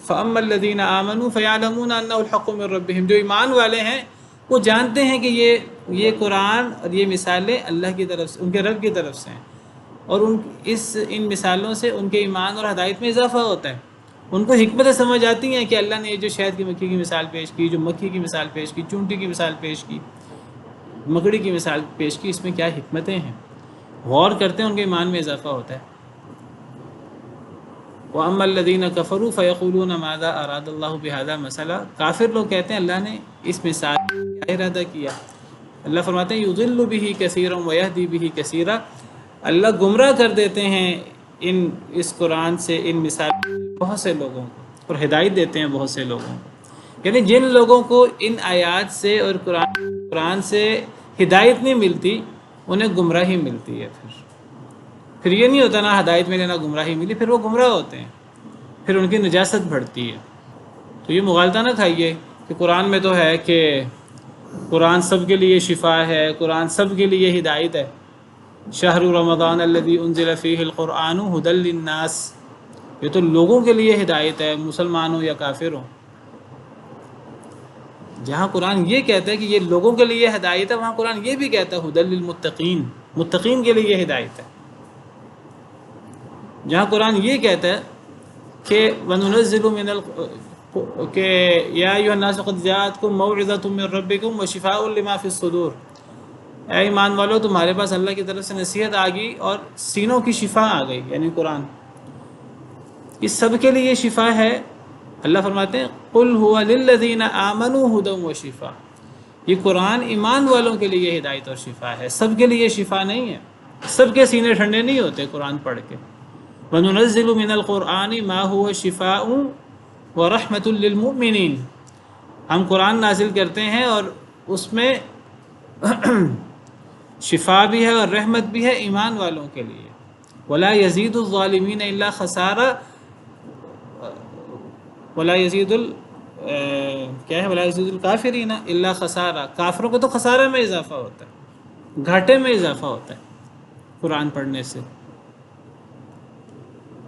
فَأَمَّا الَّذِينَ آمَنُوا فَيَعْلَمُونَ أَنَّهُ الْحَقُّ مِنْ رَبِّهِمْ، جو ایمان والے ہیں وہ جانتے ہیں کہ یہ قرآن اور یہ مثالیں اللہ کی طرف سے، ان کے رب کی طرف سے ہیں، اور ان مثالوں سے ان کے ایمان اور ہدایت میں اضافہ ہوتا ہے۔ ان کو حکمتیں سمجھ آتی ہیں کہ اللہ نے یہ جو شہد کی مکھی کی مثال پیش کی، جو مکھی کی مثال پیش کی، چونٹی کی مثال پیش کی، مکڑی کی مثال پیش کی، اس میں کیا حکمتیں ہیں، غور کرتے ہیں، ان کے ایمان میں اضافہ ہوتا ہے۔ وَأَمَّا الَّذِينَ كَفَرُوا فَيَقُولُونَ مَاذَا أَرَادَ اللَّهُ بِهَذَا مَثَلًا، کافر لوگ کہتے ہیں اللہ نے اس مثال کا کیا ارادہ کیا۔ اللہ فرماتے ہیں يُضِلُّ بِهِ كَثِيرًا وَيَهْدِي بِهِ كَثِيرًا، اللہ گمراہ کر دیتے ہیں اس قرآن سے، ان مثال بہت سے لوگوں کو، اور ہدایت دیتے ہیں بہت سے لوگوں کو۔ یعنی جن لوگوں کو ان آیات سے اور قرآن سے ہدایت نہیں ملتی انہیں گمراہی ملتی ہے۔ پھر یہ نہیں ہوتا نہ ہدایت ملے نہ گمراہی ملی، پھر وہ گمراہ ہوتے ہیں، پھر ان کی نجاست بڑھتی ہے۔ تو یہ مغالطہ نہ کھائیے کہ قرآن میں تو ہے کہ قرآن سب کے لیے شفا ہے، قرآن سب کے لیے ہدایت ہے۔ شہر رمضان الذی انزل فیہ القرآن ھدی للناس، یہ تو لوگوں کے لیے ہدایت ہے، مسلمان ہوں یا کافر ہوں۔ جہاں قرآن یہ کہتا ہے کہ یہ لوگوں کے لیے ہدایت ہے، وہاں قرآن یہ بھی کہتا ہے ھدی للمتقین، متقین کے لیے ہدایت ہے۔ جہاں قرآن یہ کہتا ہے کہ وَنُنَزِّلُ کہ یا ایھا الناس قد جاءتکم موعظۃ من ربکم وشفاء لما فی الصدور، اے ایمان والو تمہارے پاس اللہ کی طرف سے نصیحت آ گئی اور سینوں کی شفا آ گئی، یعنی قرآن اس سب کے لیے شفا ہے۔ اللہ فرماتے ہیں قل هو للذین آمنوا ھدی وشفاء، یہ قرآن ایمان والوں کے لیے ہدایت اور شفا ہے، سب کے لیے شفا نہیں ہے، سب کے سینے ٹھنڈے نہیں ہوتے قرآن پڑھ کے۔ وَنُنَزِّلُ مِنَ الْقُرْآنِ مَا هُوَ شِفَاءٌ وَرَحْمَةٌ لِّلْمُؤْمِنِينَ، ہم قرآن نازل کرتے ہیں اور اس میں شفا بھی ہے اور رحمت بھی ہے ایمان والوں کے لیے۔ وَلَا يَزِيدُ الظَّالِمِينَ إِلَّا خَسَارًا، وَلَا يَزِيدُ کیا ہے وَلَا يَزِيدُ الْكَافِرِينَ إِلَّا خَسَارًا، کافروں کو تو خسارے میں اضافہ ہوتا ہے، گھاٹے میں اضافہ ہوتا ہے قرآن پڑھنے سے۔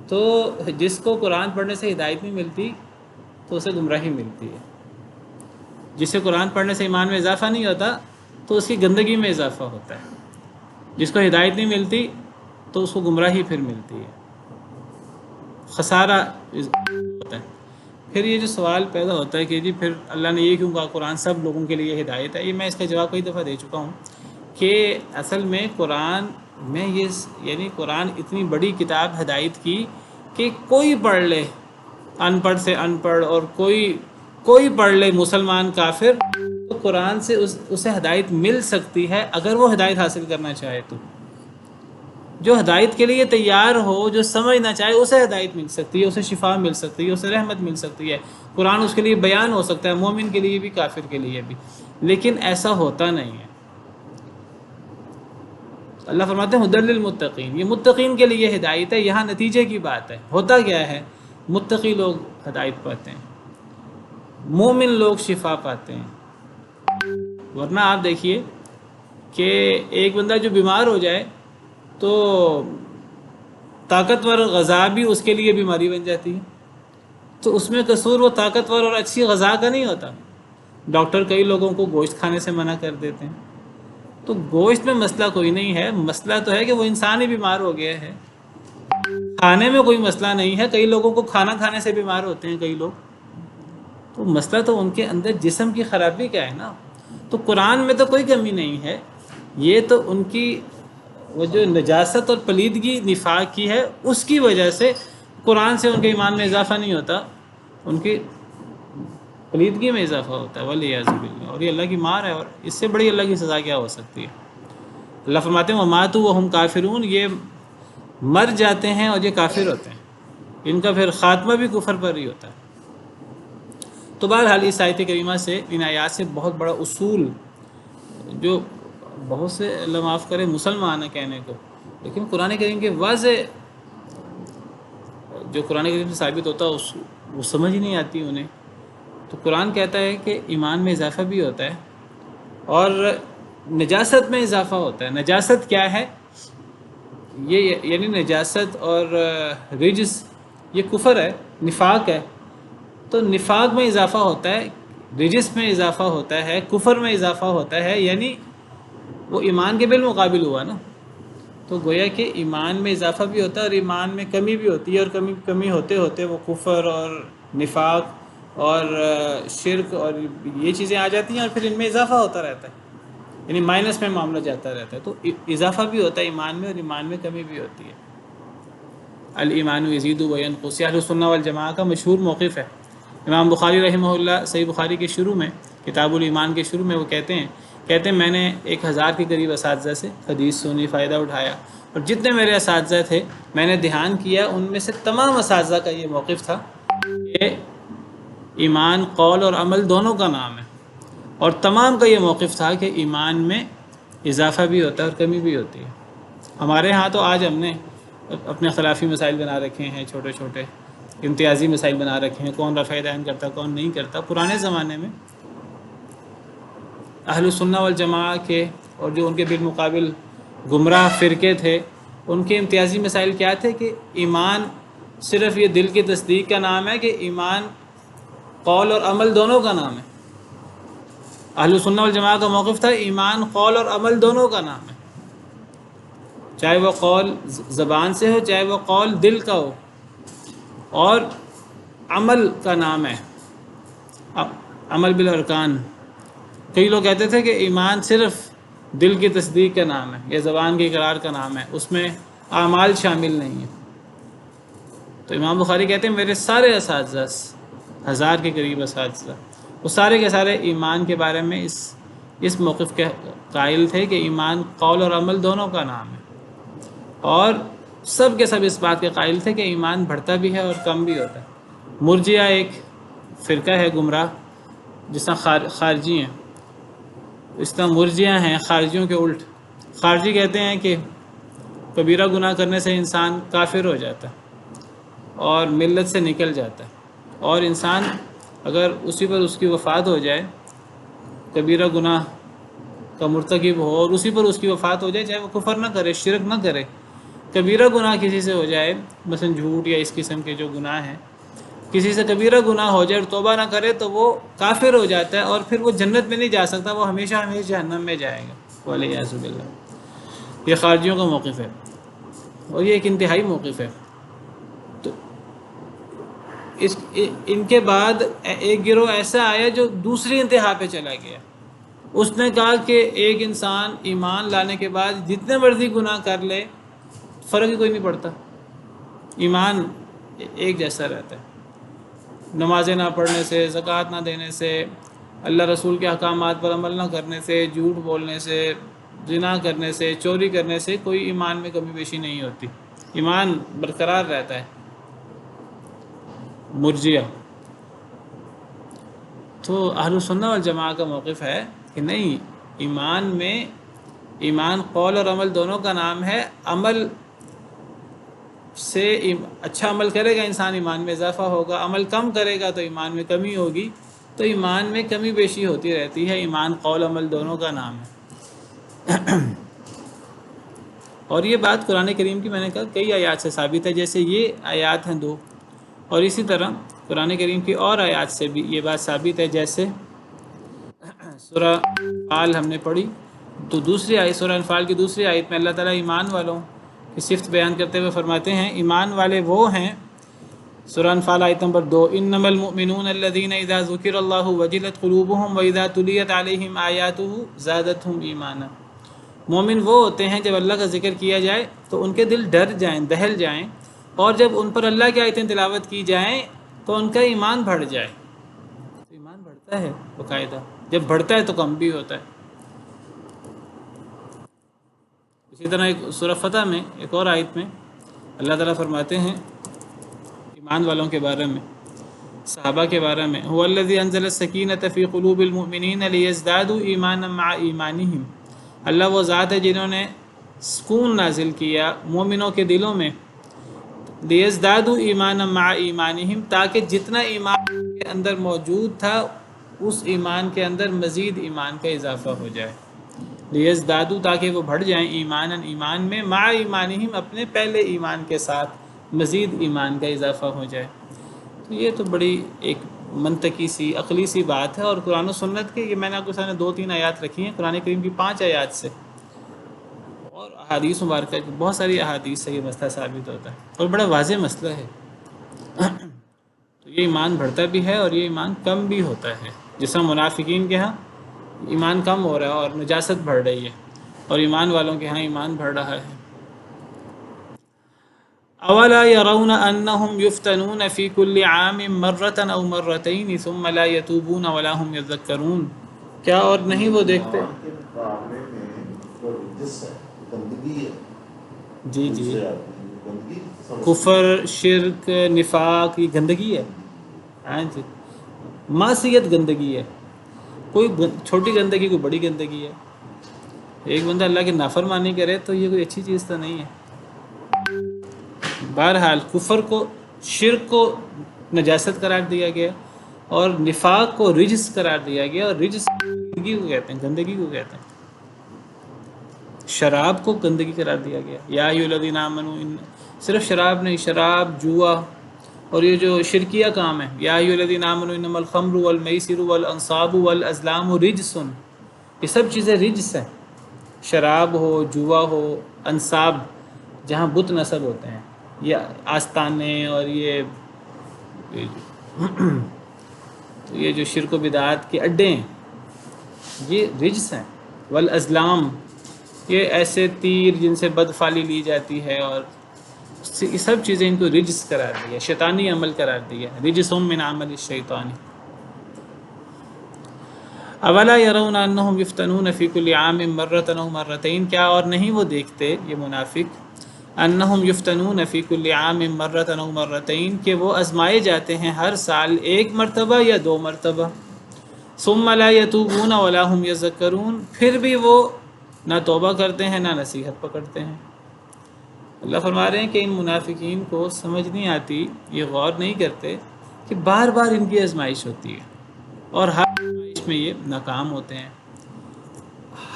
تو جس کو قرآن پڑھنے سے ہدایت نہیں ملتی تو اسے گمراہی ملتی ہے، جسے قرآن پڑھنے سے ایمان میں اضافہ نہیں ہوتا تو اس کی گندگی میں اضافہ ہوتا ہے، جس کو ہدایت نہیں ملتی تو اس کو گمراہی پھر ملتی ہے، خسارہ ہوتا ہے۔ پھر یہ جو سوال پیدا ہوتا ہے کہ جی پھر اللہ نے یہ کیوں کہا قرآن سب لوگوں کے لیے ہدایت ہے، یہ میں اس کا جواب کئی دفعہ دے چکا ہوں کہ اصل میں قرآن میں یعنی قرآن اتنی بڑی کتاب ہدایت کی کہ کوئی پڑھ لے، ان پڑھ سے ان پڑھ، اور کوئی پڑھ لے مسلمان کافر، تو قرآن سے اسے ہدایت مل سکتی ہے اگر وہ ہدایت حاصل کرنا چاہے تو۔ جو ہدایت کے لیے تیار ہو، جو سمجھنا چاہے، اسے ہدایت مل سکتی ہے، اسے شفا مل سکتی ہے، اسے رحمت مل سکتی ہے، قرآن اس کے لیے بیان ہو سکتا ہے، مومن کے لیے بھی کافر کے لیے بھی، لیکن ایسا ہوتا نہیں ہے۔ اللہ فرماتے ہیں ھدی للمتقین، یہ متقین کے لیے ہدایت ہے۔ یہاں نتیجے کی بات ہے، ہوتا کیا ہے، متقی لوگ ہدایت پاتے ہیں، مومن لوگ شفا پاتے ہیں۔ ورنہ آپ دیکھیے کہ ایک بندہ جو بیمار ہو جائے تو طاقتور غذا بھی اس کے لیے بیماری بن جاتی ہے، تو اس میں قصور وہ طاقتور اور اچھی غذا کا نہیں ہوتا۔ ڈاکٹر کئی لوگوں کو گوشت کھانے سے منع کر دیتے ہیں، تو گوشت میں مسئلہ کوئی نہیں ہے، مسئلہ تو ہے کہ وہ انسان ہی بیمار ہو گیا ہے، کھانے میں کوئی مسئلہ نہیں ہے۔ کئی لوگوں کو کھانا کھانے سے بیمار ہوتے ہیں کئی لوگ، تو مسئلہ تو ان کے اندر جسم کی خرابی کا ہے نا۔ تو قرآن میں تو کوئی کمی نہیں ہے، یہ تو ان کی وہ جو نجاست اور پلیدگی نفاق کی ہے اس کی وجہ سے قرآن سے ان کے ایمان میں اضافہ نہیں ہوتا، ان کی پلیدگی میں اضافہ ہوتا ہے، والعیاذ باللہ، اور یہ اللہ کی مار ہے، اور اس سے بڑی اللہ کی سزا کیا ہو سکتی ہے؟ اللہ فرماتے ہیں وَمَاتُوا وَهُمْ کافرون، یہ مر جاتے ہیں اور یہ کافر ہوتے ہیں، ان کا پھر خاتمہ بھی کفر پر ہی ہوتا ہے۔ تو بہرحال اس آیت کریمہ سے، ان آیات سے بہت بڑا اصول، جو بہت سے اللہ معاف کرے مسلمان ہیں کہنے کو، لیکن قرآن کریم کے واضح جو قرآن کریم سے ثابت ہوتا ہے وہ سمجھ ہی نہیں آتی انہیں۔ تو قرآن کہتا ہے کہ ایمان میں اضافہ بھی ہوتا ہے اور نجاست میں اضافہ ہوتا ہے۔ نجاست کیا ہے؟ یہ یعنی نجاست اور رجس یہ کفر ہے، نفاق ہے۔ تو نفاق میں اضافہ ہوتا ہے، رجس میں اضافہ ہوتا ہے، کفر میں اضافہ ہوتا ہے، یعنی وہ ایمان کے بالمقابل ہوا نا۔ تو گویا کہ ایمان میں اضافہ بھی ہوتا ہے اور ایمان میں کمی بھی ہوتی ہے، اور کمی ہوتے ہوتے وہ کفر اور نفاق اور شرک اور یہ چیزیں آ جاتی ہیں، اور پھر ان میں اضافہ ہوتا رہتا ہے، یعنی مائنس میں معاملہ جاتا رہتا ہے۔ تو اضافہ بھی ہوتا ہے ایمان میں، اور ایمان میں کمی بھی ہوتی ہے۔ الایمان یزید و ینقص، اہل سنہ والجماعہ کا مشہور موقف ہے۔ امام بخاری رحمہ اللہ صحیح بخاری کے شروع میں، کتاب الایمان کے شروع میں وہ کہتے ہیں میں نے 1000 کے قریب اساتذہ سے حدیث سنی، فائدہ اٹھایا، اور جتنے میرے اساتذہ تھے میں نے دھیان کیا، ان میں سے تمام اساتذہ کا یہ موقف تھا کہ ایمان قول اور عمل دونوں کا نام ہے، اور تمام کا یہ موقف تھا کہ ایمان میں اضافہ بھی ہوتا ہے اور کمی بھی ہوتی ہے۔ ہمارے ہاں تو آج ہم نے اپنے خلافی مسائل بنا رکھے ہیں، چھوٹے چھوٹے امتیازی مسائل بنا رکھے ہیں، کون رفع دین کرتا کون نہیں کرتا۔ پرانے زمانے میں اہل سنہ والجماعہ کے اور جو ان کے بالمقابل گمراہ فرقے تھے، ان کے امتیازی مسائل کیا تھے کہ ایمان صرف یہ دل کی تصدیق کا نام ہے، کہ ایمان قول اور عمل دونوں کا نام ہے۔ اہل سنہ والجماعہ کا موقف تھا ایمان قول اور عمل دونوں کا نام ہے، چاہے وہ قول زبان سے ہو، چاہے وہ قول دل کا ہو، اور عمل کا نام ہے عمل بالارکان۔ کئی لوگ کہتے تھے کہ ایمان صرف دل کی تصدیق کا نام ہے یا زبان کے اقرار کا نام ہے، اس میں اعمال شامل نہیں ہیں۔ تو امام بخاری کہتے ہیں میرے سارے اساتذہ، 1000 کے قریب اساتذہ، وہ سارے کے سارے ایمان کے بارے میں اس موقف کے قائل تھے کہ ایمان قول اور عمل دونوں کا نام ہے، اور سب کے سب اس بات کے قائل تھے کہ ایمان بڑھتا بھی ہے اور کم بھی ہوتا ہے۔ مرجیہ ایک فرقہ ہے گمراہ، جس طرح خارجی ہیں، اس طرح مرجیہ ہیں خارجیوں کے الٹ۔ خارجی کہتے ہیں کہ کبیرہ گناہ کرنے سے انسان کافر ہو جاتا ہے اور ملت سے نکل جاتا ہے، اور انسان اگر اسی پر اس کی وفات ہو جائے، کبیرہ گناہ کا مرتکب ہو اور اسی پر اس کی وفات ہو جائے، چاہے وہ کفر نہ کرے، شرک نہ کرے، کبیرہ گناہ کسی سے ہو جائے، مثلا جھوٹ یا اس قسم کے جو گناہ ہیں، کسی سے کبیرہ گناہ ہو جائے اور توبہ نہ کرے تو وہ کافر ہو جاتا ہے، اور پھر وہ جنت میں نہیں جا سکتا، وہ ہمیشہ ہمیشہ جہنم میں جائے گا، والعیاذ باللہ۔ یہ خارجیوں کا موقف ہے، اور یہ ایک انتہائی موقف ہے۔ تو ان کے بعد ایک گروہ ایسا آیا جو دوسری انتہا پہ چلا گیا، اس نے کہا کہ ایک انسان ایمان لانے کے بعد جتنے مرضی گناہ کر لے فرق ہی کوئی نہیں پڑتا، ایمان ایک جیسا رہتا ہے۔ نمازیں نہ پڑھنے سے، زکوٰۃ نہ دینے سے، اللہ رسول کے احکامات پر عمل نہ کرنے سے، جھوٹ بولنے سے، زنا کرنے سے، چوری کرنے سے کوئی ایمان میں کمی بیشی نہیں ہوتی، ایمان برقرار رہتا ہے۔ مرجیہ تو اہل سنہ والجماعہ کا موقف ہے کہ نہیں، ایمان میں ایمان قول اور عمل دونوں کا نام ہے۔ عمل سے اچھا عمل کرے گا انسان، ایمان میں اضافہ ہوگا، عمل کم کرے گا تو ایمان میں کمی ہوگی، تو ایمان میں کمی بیشی ہوتی رہتی ہے، ایمان قول عمل دونوں کا نام ہے۔ اور یہ بات قرآن کریم کی میں نے کہا کئی آیات سے ثابت ہے، جیسے یہ آیات ہیں 2، اور اسی طرح قرآن کریم کی اور آیات سے بھی یہ بات ثابت ہے، جیسے سورہ انفال ہم نے پڑھی، تو دوسری آیت سورہ انفال کی دوسری آیت میں اللہ تعالیٰ ایمان والوں کی صفت بیان کرتے ہوئے فرماتے ہیں ایمان والے وہ ہیں، سورہ انفال آیت نمبر 2، انما المؤمنون الذین اذا ذکر اللہ وجلت قلوبهم واذا تلیت علیہم آیاتہ زادتہم ایمانا۔ مومن وہ ہوتے ہیں جب اللہ کا ذکر کیا جائے تو ان کے دل ڈر جائیں، دہل جائیں، اور جب ان پر اللہ کی آیتیں تلاوت کی جائیں تو ان کا ایمان بڑھ جائے، ہے باقاعدہ، جب بڑھتا ہے تو کم بھی ہوتا ہے۔ اسی طرح ایک سورہ فتح میں ایک اور آیت میں اللہ تعالیٰ فرماتے ہیں ایمان والوں کے بارے میں، صحابہ کے بارے میں، هو الذی انزل السکینۃ فی قلوب المؤمنین لیزدادوا ایمانا مع ایمانہم، اللہ وہ ذات ہے جنہوں نے سکون نازل کیا مومنوں کے دلوں میں، لیزدادوا ایمانا مع ایمانہم، تاکہ جتنا ایمان کے اندر موجود تھا اس ایمان کے اندر مزید ایمان کا اضافہ ہو جائے، لیزدادوا تاکہ وہ بڑھ جائیں ایمانا ایمان میں، مع ایمانہم اپنے پہلے ایمان کے ساتھ مزید ایمان کا اضافہ ہو جائے۔ تو یہ تو بڑی ایک منطقی سی عقلی سی بات ہے، اور قرآن و سنت کے یہ میں نے آپ کے سامنے 2-3 آیات رکھی ہیں، قرآن کریم کی 5 آیات سے، اور احادیث مبارکہ کی بہت ساری احادیث سے یہ مسئلہ ثابت ہوتا ہے، اور بڑا واضح مسئلہ ہے۔ تو یہ ایمان بڑھتا بھی ہے اور یہ ایمان کم بھی ہوتا ہے، جس طرح منافقین کے ہاں ایمان کم ہو رہا ہے اور نجاست بڑھ رہی ہے، اور ایمان والوں کے ہاں ایمان بڑھ رہا ہے۔ اولا يرون انهم يفتنون في كل عام مرة او مرتين ثم لا يتوبون ولا هم يذكرون، کیا اور نہیں وہ دیکھتے؟ ایمان کے مقابلے میں جو رجس ہے، گندگی ہے، جی ان جی، سے گندگی کفر، شرک، نفاق، یہ گندگی ہے۔ ہاں جی، معصیت گندگی ہے، کوئی چھوٹی گندگی کوئی بڑی گندگی ہے۔ ایک بندہ اللہ کی نافرمانی کرے تو یہ کوئی اچھی چیز تو نہیں ہے۔ بہرحال کفر کو، شرک کو نجاست قرار دیا گیا، اور نفاق کو رجس قرار دیا گیا، اور رجس گندگی کو کہتے ہیں، گندگی کو کہتے ہیں۔ شراب کو گندگی قرار دیا گیا، یا ایھا الذین آمنوا، صرف شراب نہیں، شراب، جوا، اور یہ جو شرکیہ کام ہے، یا ایھا الذین آمنوا انما الخمر والمیسر والانصاب والازلام رجس، یہ سب چیزیں رجس ہیں۔ شراب ہو، جوا ہو، انصاب جہاں بت نصب ہوتے ہیں، یہ آستانے، اور یہ جو شرک و بدعات کے اڈے ہیں، یہ رجس ہیں۔ والازلام، یہ ایسے تیر جن سے بدفعلی لی جاتی ہے، اور یہ سب چیزیں ان کو رجس قرار دیا، شیطانی عمل قرار دیا، رجسم من عمل الشیطان۔ اولا یرون انہم یفتنون فی کل عام مرۃ او مرتین، کیا اور نہیں وہ دیکھتے یہ منافق، انہم یفتنون فی کل عام مرۃ او مرتین، کہ وہ آزمائے جاتے ہیں ہر سال ایک مرتبہ یا 2 مرتبہ، ثم لا یتوبون ولا هم یذکرون، پھر بھی وہ نہ توبہ کرتے ہیں نہ نصیحت پکڑتے ہیں۔ اللہ فرما رہے ہیں کہ ان منافقین کو سمجھ نہیں آتی، یہ غور نہیں کرتے کہ بار بار ان کی آزمائش ہوتی ہے، اور ہر آزمائش میں یہ ناکام ہوتے ہیں۔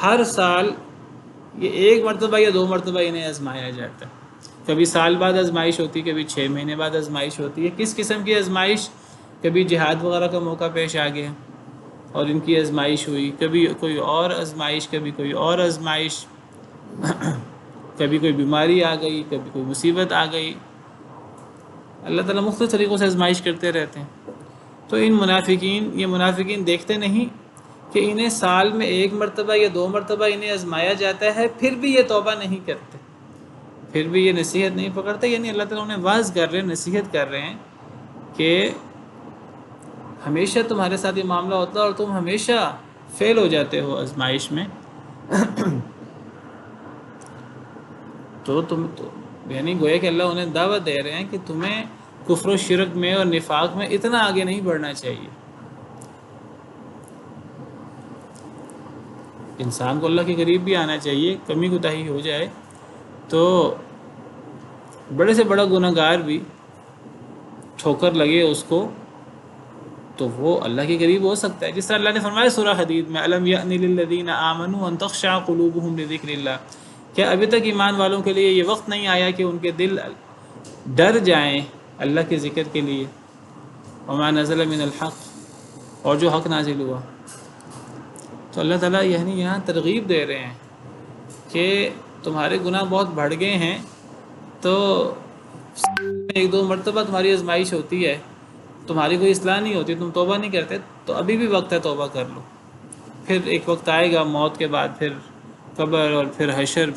ہر سال یہ 1 مرتبہ یا 2 مرتبہ انہیں آزمایا جاتا ہے، کبھی سال بعد آزمائش ہوتی ہے، کبھی 6 مہینے بعد آزمائش ہوتی ہے۔ کس قسم کی آزمائش؟ کبھی جہاد وغیرہ کا موقع پیش آ گیا اور ان کی آزمائش ہوئی، کبھی کوئی اور آزمائش، کبھی کوئی اور آزمائش، کبھی کوئی بیماری آ گئی، کبھی کوئی مصیبت آ گئی۔ اللہ تعالیٰ مختلف طریقوں سے آزمائش کرتے رہتے ہیں۔ تو یہ منافقین دیکھتے نہیں کہ انہیں سال میں 1 مرتبہ یا 2 مرتبہ انہیں آزمایا جاتا ہے، پھر بھی یہ توبہ نہیں کرتے، پھر بھی یہ نصیحت نہیں پکڑتے۔ یعنی اللہ تعالیٰ انہیں واعظ کر رہے ہیں، نصیحت کر رہے ہیں کہ ہمیشہ تمہارے ساتھ یہ معاملہ ہوتا ہے اور تم ہمیشہ فیل ہو جاتے ہو آزمائش میں، تو یعنی گویا کہ اللہ انہیں دعوت دے رہے ہیں کہ تمہیں کفر و شرک میں اور نفاق میں اتنا آگے نہیں بڑھنا چاہیے۔ انسان کو اللہ کے قریب بھی آنا چاہیے، کمی کوتاہی ہو جائے تو بڑے سے بڑا گناہ گار بھی ٹھوکر لگے اس کو تو وہ اللہ کے قریب ہو سکتا ہے، جس طرح اللہ نے فرمایا سورہ حدید میں الم یأن للذین آمنوا ان تخشع قلوبهم لذکر اللہ، کیا ابھی تک ایمان والوں کے لیے یہ وقت نہیں آیا کہ ان کے دل ڈر جائیں اللہ کے ذکر کے لیے، وما نزل من الحق، اور جو حق نازل ہوا۔ تو اللہ تعالیٰ یعنی یہاں ترغیب دے رہے ہیں کہ تمہارے گناہ بہت بڑھ گئے ہیں، تو 1-2 مرتبہ تمہاری آزمائش ہوتی ہے، تمہاری کوئی اصلاح نہیں ہوتی، تم توبہ نہیں کرتے، تو ابھی بھی وقت ہے توبہ کر لو۔ پھر ایک وقت آئے گا موت کے بعد، پھر قبر اور پھر حشر،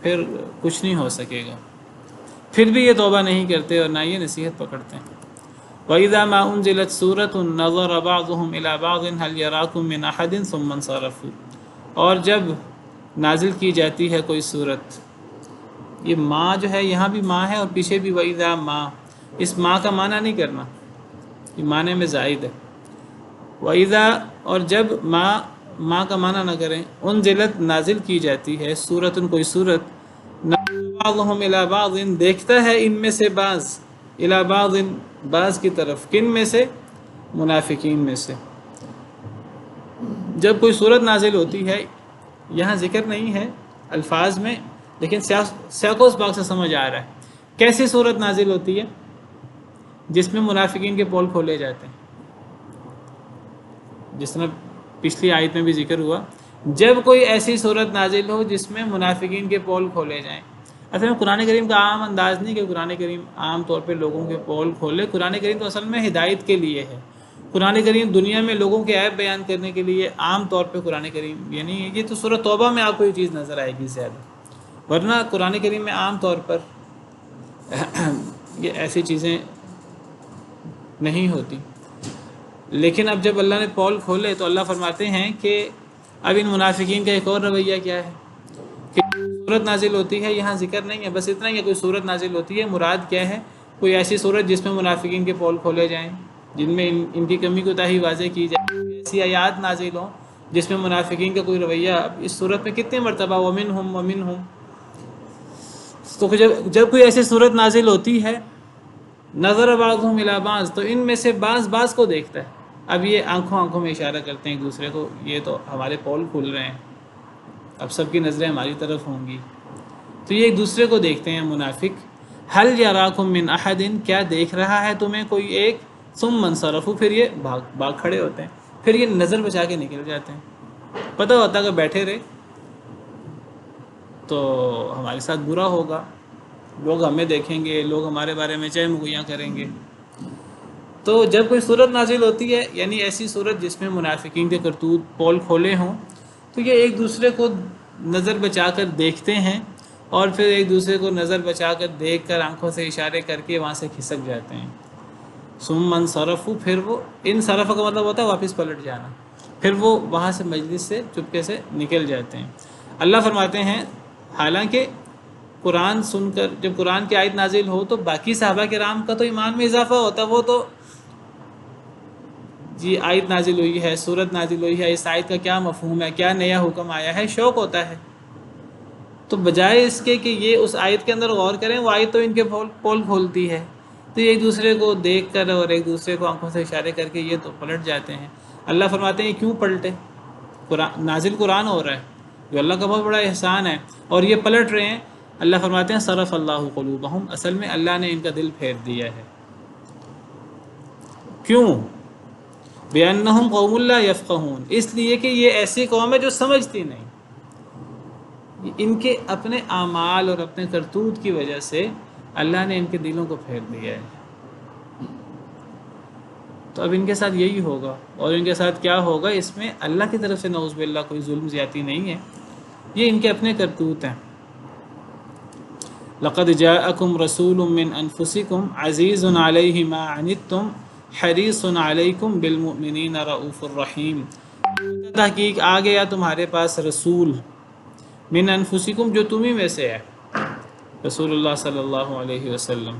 پھر کچھ نہیں ہو سکے گا۔ پھر بھی یہ توبہ نہیں کرتے اور نہ یہ نصیحت پکڑتے ہیں۔ وَإِذَا مَا أُنزِلَتْ سُورَةٌ نَظَرَ بَعْضُهُمْ إِلَى بَعْضٍ هَلْ يَرَاكُمْ مِنْ أَحَدٍ ثُمَّ انصَرَفُوا، اور جب نازل کی جاتی ہے کوئی صورت، یہ ماں جو ہے یہاں بھی ماں ہے اور پیچھے بھی وَإِذَا مَا، اس ماں کا معنی نہیں کرنا، یہ معنی میں زائد ہے۔ وَإِذَا، اور جب ماں کا معنی نہ کریں، انزلت نازل کی جاتی ہے سورتن کوئی صورت، بعضهم الی بعض، دیکھتا ہے ان میں سے بعض، الی بعض بعض کی طرف، کن میں سے؟ منافقین میں سے۔ جب کوئی صورت نازل ہوتی ہے، یہاں ذکر نہیں ہے الفاظ میں، لیکن سیاق و اسباق سے سمجھ آ رہا ہے کیسی صورت نازل ہوتی ہے؟ جس میں منافقین کے پول کھولے جاتے ہیں، جس طرح پچھلی آیت میں بھی ذکر ہوا، جب کوئی ایسی صورت نازل ہو جس میں منافقین کے پول کھولے جائیں۔ اصل میں قرآن کریم کا عام انداز نہیں کہ قرآن کریم عام طور پہ لوگوں کے پول کھولے، قرآن کریم تو اصل میں ہدایت کے لیے ہے۔ قرآن کریم دنیا میں لوگوں کے عیب بیان کرنے کے لیے عام طور پہ قرآن کریم، یعنی یہ تو سورۃ توبہ میں آپ کو یہ چیز نظر آئے گی زیادہ، ورنہ قرآن کریم میں عام طور پر یہ ایسی چیزیں نہیں ہوتی۔ لیکن اب جب اللہ نے پول کھولے تو اللہ فرماتے ہیں کہ اب ان منافقین کا ایک اور رویہ کیا ہے کہ صورت نازل ہوتی ہے، یہاں ذکر نہیں ہے، بس اتنا ہی ہے کوئی صورت نازل ہوتی ہے، مراد کیا ہے؟ کوئی ایسی صورت جس میں منافقین کے پول کھولے جائیں، جن میں ان کی کمی کوتاہی واضح کی جائے، ایسی آیات نازل ہوں جس میں منافقین کا کوئی رویہ۔ اب اس صورت میں کتنے مرتبہ وَمِنْهُمْ، تو جب کوئی ایسی صورت نازل ہوتی ہے، نظر بعضهم الی بعض، تو ان میں سے بعض کو دیکھتا ہے۔ اب یہ آنکھوں میں اشارہ کرتے ہیں ایک دوسرے کو، یہ تو ہمارے پول کھل رہے ہیں، اب سب کی نظریں ہماری طرف ہوں گی، تو یہ ایک دوسرے کو دیکھتے ہیں منافق۔ هل یراکم من احد، کیا دیکھ رہا ہے تمہیں کوئی ایک؟ ثم انصرفوا، پھر یہ بھاگ کھڑے ہوتے ہیں، پھر یہ نظر بچا کے نکل جاتے ہیں۔ پتہ ہوتا کہ بیٹھے رہے تو ہمارے ساتھ برا ہوگا، لوگ ہمیں دیکھیں گے، لوگ ہمارے بارے میں چہ مغیاں کریں گے۔ تو جب کوئی صورت نازل ہوتی ہے، یعنی ایسی صورت جس میں منافقین کے کرتوت پول کھولے ہوں، تو یہ ایک دوسرے کو نظر بچا کر دیکھتے ہیں، اور پھر ایک دوسرے کو نظر بچا کر دیکھ کر آنکھوں سے اشارے کر کے وہاں سے کھسک جاتے ہیں۔ ثم انصرفوا، پھر وہ انصرف کا مطلب ہوتا ہے واپس پلٹ جانا، پھر وہ وہاں سے مجلس سے چپکے سے نکل جاتے ہیں۔ اللہ فرماتے ہیں حالانکہ قرآن سن کر جب قرآن کی آیت نازل ہو تو باقی صحابہ کرام کا تو ایمان میں اضافہ ہوتا ہے، وہ تو جی آیت نازل ہوئی ہے، سورت نازل ہوئی ہے، اس آیت کا کیا مفہوم ہے، کیا نیا حکم آیا ہے، شوق ہوتا ہے۔ تو بجائے اس کے کہ یہ اس آیت کے اندر غور کریں، وہ آیت تو ان کے پول کھولتی ہے، تو یہ ایک دوسرے کو دیکھ کر اور ایک دوسرے کو آنکھوں سے اشارے کر کے یہ تو پلٹ جاتے ہیں۔ اللہ فرماتے ہیں کیوں پلٹے؟ نازل قرآن ہو رہا ہے جو اللہ کا بہت بڑا احسان ہے، اور یہ پلٹ رہے ہیں۔ اللہ فرماتے ہیں صرف اللہ قلوبہم، اصل میں اللہ نے ان کا دل پھیر دیا ہے۔ کیوں؟ بِأَنَّهُمْ قَوْمٌ لَا يَفْقَهُونَ، اس لیے کہ یہ ایسی قوم ہے جو سمجھتی نہیں، ان کے اپنے اعمال اور اپنے کرتوت کی وجہ سے اللہ نے ان کے دلوں کو پھیر دیا ہے۔ تو اب ان کے ساتھ یہی ہوگا، اور ان کے ساتھ کیا ہوگا؟ اس میں اللہ کی طرف سے نعوذ باللہ کوئی ظلم زیادتی نہیں ہے، یہ ان کے اپنے کرتوت ہیں۔ لَقَدْ جَاءَكُمْ رَسُولٌ مِّنْ أَنفُسِكُمْ عَزِيزٌ عَلَيْهِ مَا عَنِتُّمْ حَرِيصٌ عَلَيْكُمْ بِالْمُؤْمِنِينَ رَءُوفٌ رَحِيمٌ، تحقیق آ گیا تمہارے پاس رسول من انفسکم، جو تمہیں میں سے ہے، رسول اللہ صلی اللہ علیہ وسلم،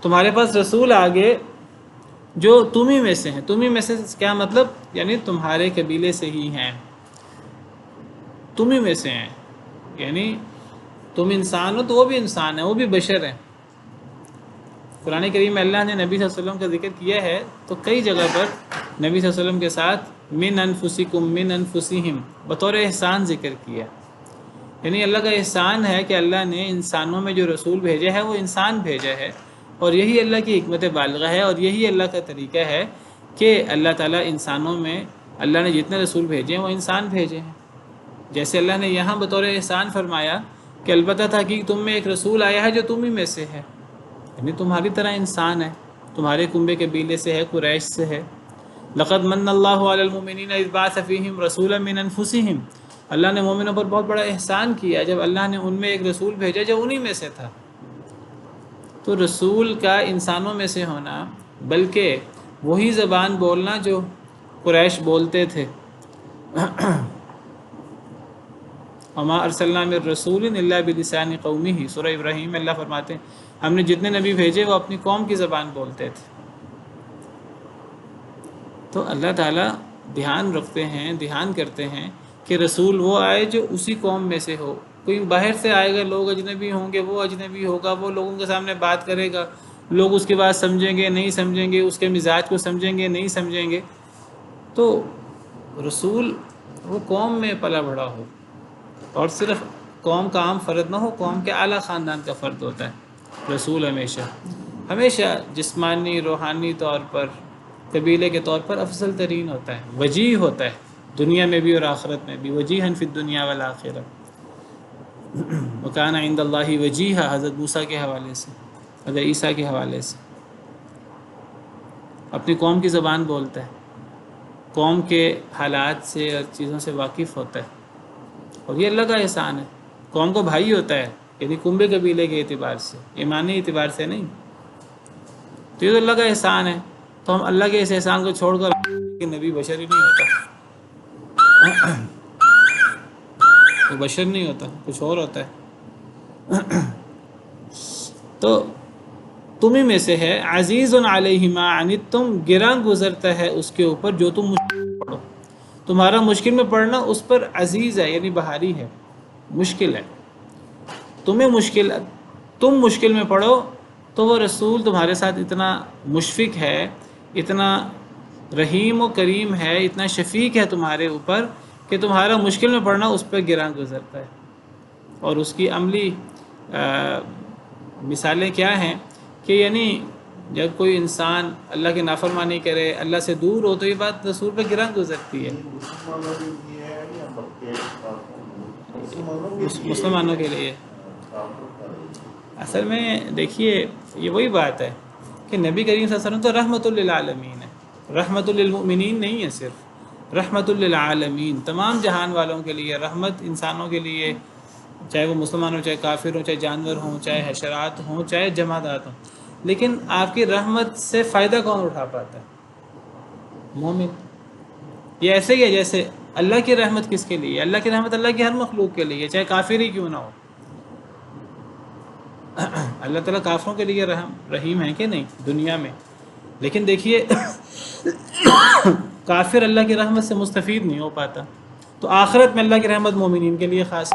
تمہارے پاس رسول آگے جو تمہیں میں سے ہیں۔ تمہیں میں سے کیا مطلب؟ یعنی تمہارے قبیلے سے ہی ہیں، تمہیں میں سے ہیں، یعنی تم انسان ہو تو وہ بھی انسان ہے، وہ بھی بشر ہیں۔ قرآن کریم میں اللہ نے نبی صلی اللہ علیہ وسلم کا ذکر کیا ہے تو کئی جگہ پر نبی صلی اللہ علیہ وسلم کے ساتھ من انفسکم من انفسہم بطور احسان ذکر کیا، یعنی اللہ کا احسان ہے کہ اللہ نے انسانوں میں جو رسول بھیجا ہے وہ انسان بھیجا ہے، اور یہی اللہ کی حکمت بالغہ ہے، اور یہی اللہ کا طریقہ ہے کہ اللہ تعالیٰ انسانوں میں اللہ نے جتنے رسول بھیجے ہیں وہ انسان بھیجے ہیں۔ جیسے اللہ نے یہاں بطور احسان فرمایا کہ البتہ تحقیق تم میں ایک رسول آیا ہے جو تمہیں میں سے ہے، یعنی تمہاری طرح انسان ہے، تمہارے کنبے قبیلے سے ہے، قریش سے ہے۔ لقد من اللہ علی المؤمنین اذ بعث فیہم رسولا من انفسہم، اللہ نے مومنوں پر بہت بڑا احسان کیا جب اللہ نے ان میں ایک رسول بھیجا جو انہی میں سے تھا۔ تو رسول کا انسانوں میں سے ہونا بلکہ وہی زبان بولنا جو قریش بولتے تھے. وما ارسلنا من رسول الا بلسان قومه، سورہ ابراہیم میں اللہ فرماتے ہیں ہم نے جتنے نبی بھیجے وہ اپنی قوم کی زبان بولتے تھے. تو اللہ تعالیٰ دھیان رکھتے ہیں، دھیان کرتے ہیں کہ رسول وہ آئے جو اسی قوم میں سے ہو. کوئی باہر سے آئے گا، لوگ اجنبی ہوں گے، وہ اجنبی ہوگا، وہ لوگوں کے سامنے بات کرے گا، لوگ اس کی بات سمجھیں گے نہیں سمجھیں گے، اس کے مزاج کو سمجھیں گے نہیں سمجھیں گے. تو رسول وہ قوم میں پلا بڑھا ہو، اور صرف قوم کا عام فرد نہ ہو، قوم کے اعلیٰ خاندان کا فرد ہوتا ہے رسول. ہمیشہ جسمانی روحانی طور پر، قبیلے کے طور پر افضل ترین ہوتا ہے، وجیح ہوتا ہے، دنیا میں بھی اور آخرت میں بھی. وجیحاً فی الدنیا والآخرہ، وکان عند اللہ وجیحا، حضرت موسیٰ کے حوالے سے، حضرت عیسیٰ کے حوالے سے. اپنی قوم کی زبان بولتا ہے، قوم کے حالات سے اور چیزوں سے واقف ہوتا ہے، اور یہ اللہ کا احسان ہے. قوم کو بھائی ہوتا ہے، یعنی کنبے قبیلے کے اعتبار سے، ایمانی اعتبار سے نہیں. تو یہ تو اللہ کا احسان ہے. تو ہم اللہ کے اس احسان کو چھوڑ کر کہ نبی بشر ہی نہیں ہوتا، وہ بشر نہیں ہوتا، کچھ اور ہوتا ہے. تو تمہیں میں سے ہے عزیز علیہ ما عنتم، گراں گزرتا ہے اس کے اوپر جو تم مشکل میں پڑھو. تمہارا مشکل میں پڑھنا اس پر عزیز ہے، یعنی بہاری ہے، مشکل ہے. تم مشکل میں پڑھو تو وہ رسول تمہارے ساتھ اتنا مشفق ہے، اتنا رحیم و کریم ہے، اتنا شفیق ہے تمہارے اوپر کہ تمہارا مشکل میں پڑھنا اس پہ گراں گزرتا ہے. اور اس کی عملی مثالیں کیا ہیں کہ یعنی جب کوئی انسان اللہ کی نافرمانی کرے، اللہ سے دور ہو، تو یہ بات رسول پہ گراں گزرتی ہے. مسلمانوں کے لیے اصل میں دیکھیے یہ وہی بات ہے کہ نبی کریم صلی اللہ علیہ وسلم تو رحمت للعالمین ہے، رحمت للمؤمنین نہیں ہے، صرف رحمت للعالمین، تمام جہان والوں کے لیے رحمت، انسانوں کے لیے، چاہے وہ مسلمان ہوں، چاہے کافر ہوں، چاہے جانور ہوں، چاہے حشرات ہوں، چاہے جمادات ہوں. لیکن آپ کی رحمت سے فائدہ کون اٹھا پاتا ہے؟ مومن. یہ ایسے ہی ہے جیسے اللہ کی رحمت کس کے لیے؟ اللہ کی رحمت اللہ کی ہر مخلوق کے لیے، چاہے کافر ہی کیوں نہ ہو. اللہ تعالیٰ کافروں کے لیے رحیم ہے کہ نہیں دنیا میں. لیکن دیکھیے کافر اللہ کی رحمت سے مستفید نہیں ہو پاتا، تو آخرت میں اللہ کی رحمت مومنین کے لیے خاص.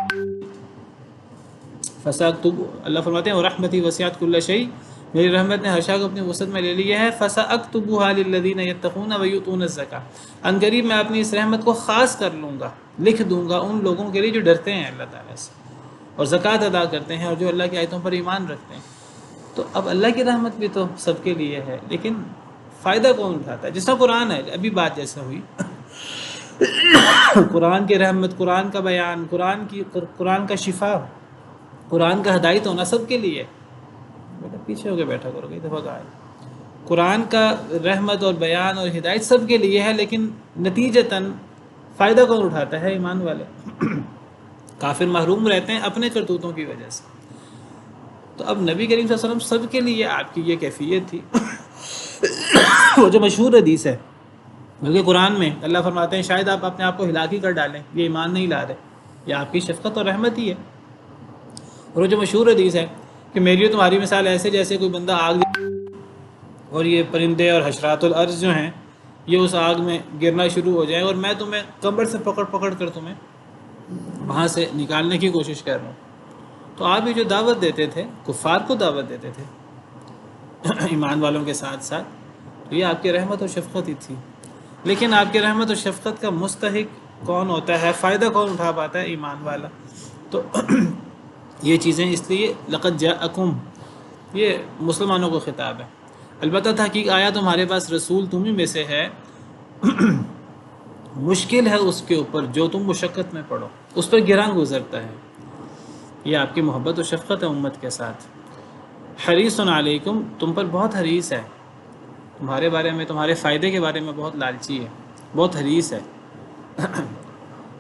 اللہ فرماتے ہیں رحمتی وسعت کل شیء، میری رحمت نے ہر شے کو اپنی وسعت میں لے لیا ہے. فساکتبها للذین یتقون ویؤتون الزکاۃ، ان قریب میں اپنی اس رحمت کو خاص کر لوں گا، لکھ دوں گا ان لوگوں کے لیے جو ڈرتے ہیں اللہ تعالیٰ سے اور زکوٰۃ ادا کرتے ہیں اور جو اللہ کی آیتوں پر ایمان رکھتے ہیں. تو اب اللہ کی رحمت بھی تو سب کے لیے ہے، لیکن فائدہ کون اٹھاتا ہے؟ جس طرح قرآن ہے، ابھی بات جیسا ہوئی قرآن کی رحمت، قرآن کا بیان، قرآن کا شفا، قرآن کا ہدایت ہونا سب کے لیے. بیٹا پیچھے ہو کے بیٹھا کرو گے دفعہ آئے. قرآن کا رحمت اور بیان اور ہدایت سب کے لیے ہے، لیکن نتیجتاً فائدہ کون اٹھاتا ہے؟ ایمان والے. کافر محروم رہتے ہیں اپنے کرتوتوں کی وجہ سے. تو اب نبی کریم صلی اللہ علیہ وسلم سب کے لیے آپ کی یہ کیفیت تھی. وہ جو مشہور حدیث ہے، بلکہ قرآن میں اللہ فرماتے ہیں شاید آپ اپنے آپ کو ہلاک ہی کر ڈالیں، یہ ایمان نہیں لا رہے، یہ آپ کی شفقت اور رحمت ہی ہے. اور وہ جو مشہور حدیث ہے کہ میری اور تمہاری مثال ایسے جیسے کوئی بندہ آگ اور یہ پرندے اور حشرات الارض جو ہیں یہ اس آگ میں گرنا شروع ہو جائیں، اور میں تمہیں کمر سے پکڑ کر تمہیں وہاں سے نکالنے کی کوشش کر رہا ہوں. تو آپ یہ جو دعوت دیتے تھے، کفار کو دعوت دیتے تھے ایمان والوں کے ساتھ ساتھ، تو یہ آپ کی رحمت اور شفقت ہی تھی. لیکن آپ کی رحمت اور شفقت کا مستحق کون ہوتا ہے؟ فائدہ کون اٹھا پاتا ہے؟ ایمان والا. تو یہ چیزیں اس لیے لقد جاءکم، یہ مسلمانوں کو خطاب ہے. البتہ تحقیق آیا تمہارے پاس رسول تمہیں میں سے ہے، مشکل ہے اس کے اوپر جو تم مشقت میں پڑھو، اس پر گراں گزرتا ہے. یہ آپ کی محبت و شفقت ہے امت کے ساتھ. حریص علیکم، تم پر بہت حریص ہے، تمہارے بارے میں، تمہارے فائدے کے بارے میں بہت لالچی ہے، بہت حریص ہے.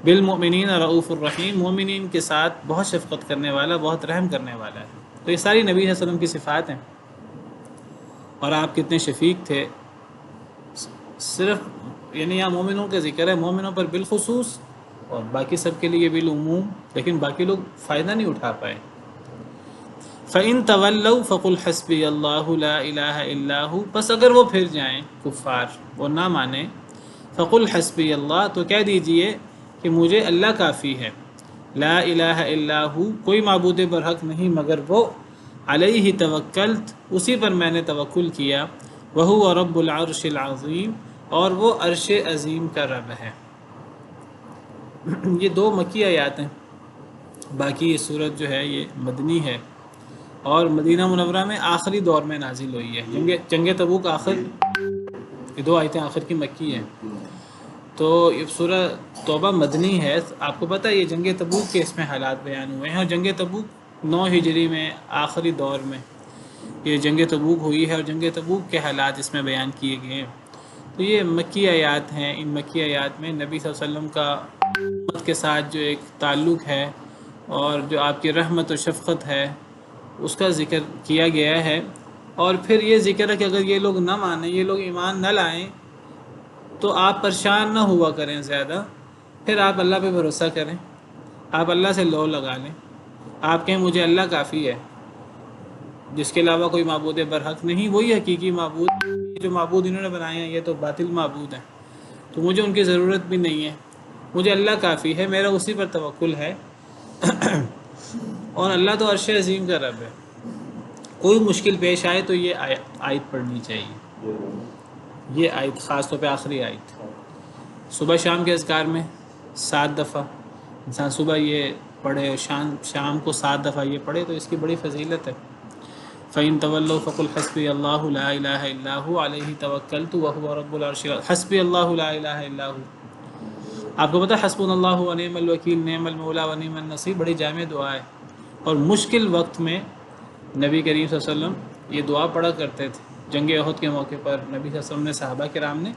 بالمؤمنین رؤوف الرحیم، مومنین کے ساتھ بہت شفقت کرنے والا، بہت رحم کرنے والا ہے. تو یہ ساری نبی صلی اللہ علیہ وسلم کی صفات ہیں. اور آپ کتنے شفیق تھے. صرف یعنی یہاں مومنوں کا ذکر ہے، مومنوں پر بالخصوص اور باقی سب کے لیے بالعموم، لیکن باقی لوگ فائدہ نہیں اٹھا پائے. فَإِن تَوَلَّوْا فَقُلْ حَسْبِيَ اللَّهُ لَا إِلَٰهَ إِلَّا هُوَ، بس اگر وہ پھر جائیں کفار، وہ نہ مانیں، فَقُلْ حَسْبِيَ اللَّهُ، تو کہہ دیجئے کہ مجھے اللہ کافی ہے. لا الہ الا ہو، کوئی معبود برحق نہیں مگر وہ. علیہ توکلت، اسی پر میں نے توکل کیا. وہو رب العرش العظیم، اور وہ عرش عظیم کا رب ہے. یہ 2 مکی آیات ہیں. باقی یہ صورت جو ہے یہ مدنی ہے اور مدینہ منورہ میں آخری دور میں نازل ہوئی ہے. جنگ تبوک آخر، یہ 2 آیتیں آخر کی مکی ہیں. تو یہ سورہ توبہ مدنی ہے. آپ کو پتہ ہے یہ جنگ تبوک کے اس میں حالات بیان ہوئے ہیں، اور جنگ تبوک 9 ہجری میں آخری دور میں یہ جنگ تبوک ہوئی ہے، اور جنگ تبوک کے حالات اس میں بیان کیے گئے ہیں. تو یہ مکی آیات ہیں. ان مکی آیات میں نبی صلی اللہ علیہ وسلم کا امت کے ساتھ جو ایک تعلق ہے اور جو آپ کی رحمت و شفقت ہے اس کا ذکر کیا گیا ہے. اور پھر یہ ذکر ہے کہ اگر یہ لوگ نہ مانیں، یہ لوگ ایمان نہ لائیں، تو آپ پریشان نہ ہوا کریں زیادہ. پھر آپ اللہ پہ بھروسہ کریں، آپ اللہ سے لو لگا لیں. آپ کہیں مجھے اللہ کافی ہے، جس کے علاوہ کوئی معبود برحق نہیں، وہی حقیقی معبود. جو معبود انہوں نے بنائے ہیں یہ تو باطل معبود ہیں، تو مجھے ان کی ضرورت بھی نہیں ہے. مجھے اللہ کافی ہے، میرا اسی پر توکل ہے. اور اللہ تو عرش عظیم کا رب ہے. کوئی مشکل پیش آئے تو یہ آیت پڑھنی چاہیے. یہ آیت خاص طور پہ آخری آیت، صبح شام کے اذکار میں 7 دفعہ انسان صبح یہ پڑھے اور شام کو 7 دفعہ یہ پڑھے تو اس کی بڑی فضیلت ہے. فَإِن تَوَلَّوْا فَقُلْ حَسْبِيَ اللَّهُ لَا إِلَٰهَ إِلَّا هُوَ عَلَيْهِ تَوَكَّلْتُ وَهُوَ رَبُّ الْعَرْشِ الْعَظِيمِ. حَسْبِيَ اللَّهُ لَا إِلَٰهَ إِلَّا هُوَ. آپ کو پتہ ہے حسبنا اللہ ونعم الوکیل نعم المولا ونعم النصیر بڑی جامع دعا ہے. اور مشکل وقت میں نبی کریم صلی اللہ علیہ وسلم یہ دعا پڑھا کرتے تھے. جنگ احد کے موقع پر نبی صلی اللہ علیہ وسلم نے صحابہ کرام نے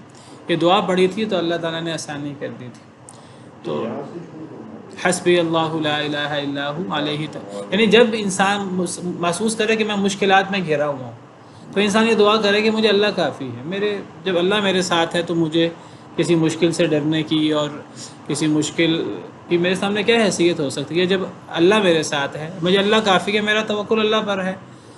یہ دعا پڑھی تھی تو اللہ تعالیٰ نے آسانی کر دی تھی. تو حسبی اللہ لا الہ الا ہو علیہ، یعنی جب انسان محسوس کرے کہ میں مشکلات میں گھرا ہوا ہوں تو انسان یہ دعا کرے کہ مجھے اللہ کافی ہے. جب اللہ میرے ساتھ ہے تو مجھے کسی مشکل سے ڈرنے کی اور کسی مشکل کی میرے سامنے کیا حیثیت ہو سکتی ہے. جب اللہ میرے ساتھ ہے، مجھے اللہ کافی ہے، میرا توکل اللہ پر ہے.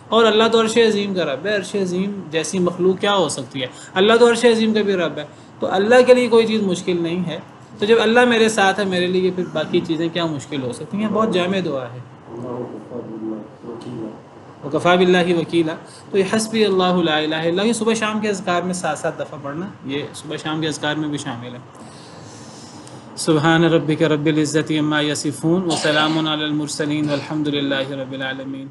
اور اللہ تو عرش عظیم کا رب ہے. عرش عظیم جیسی مخلوق کیا ہو سکتی ہے؟ اللہ تو عرش عظیم کا بھی رب ہے. تو اللہ کے لیے کوئی چیز مشکل نہیں ہے. تو جب اللہ میرے ساتھ ہے، میرے لیے پھر باقی چیزیں کیا مشکل ہو سکتی ہیں؟ بہت جامع دعا ہے. وکفا باللہ وکیلا. تو یہ حسبی اللہ لا الہ الا اللہ، یہ صبح شام کے اذکار میں 7 دفعہ پڑھنا، یہ صبح شام کے اذکار میں بھی شامل ہے. سبحان ربک رب العزت عما یصفون وسلام علی المرسلین والحمد للہ رب العالمین.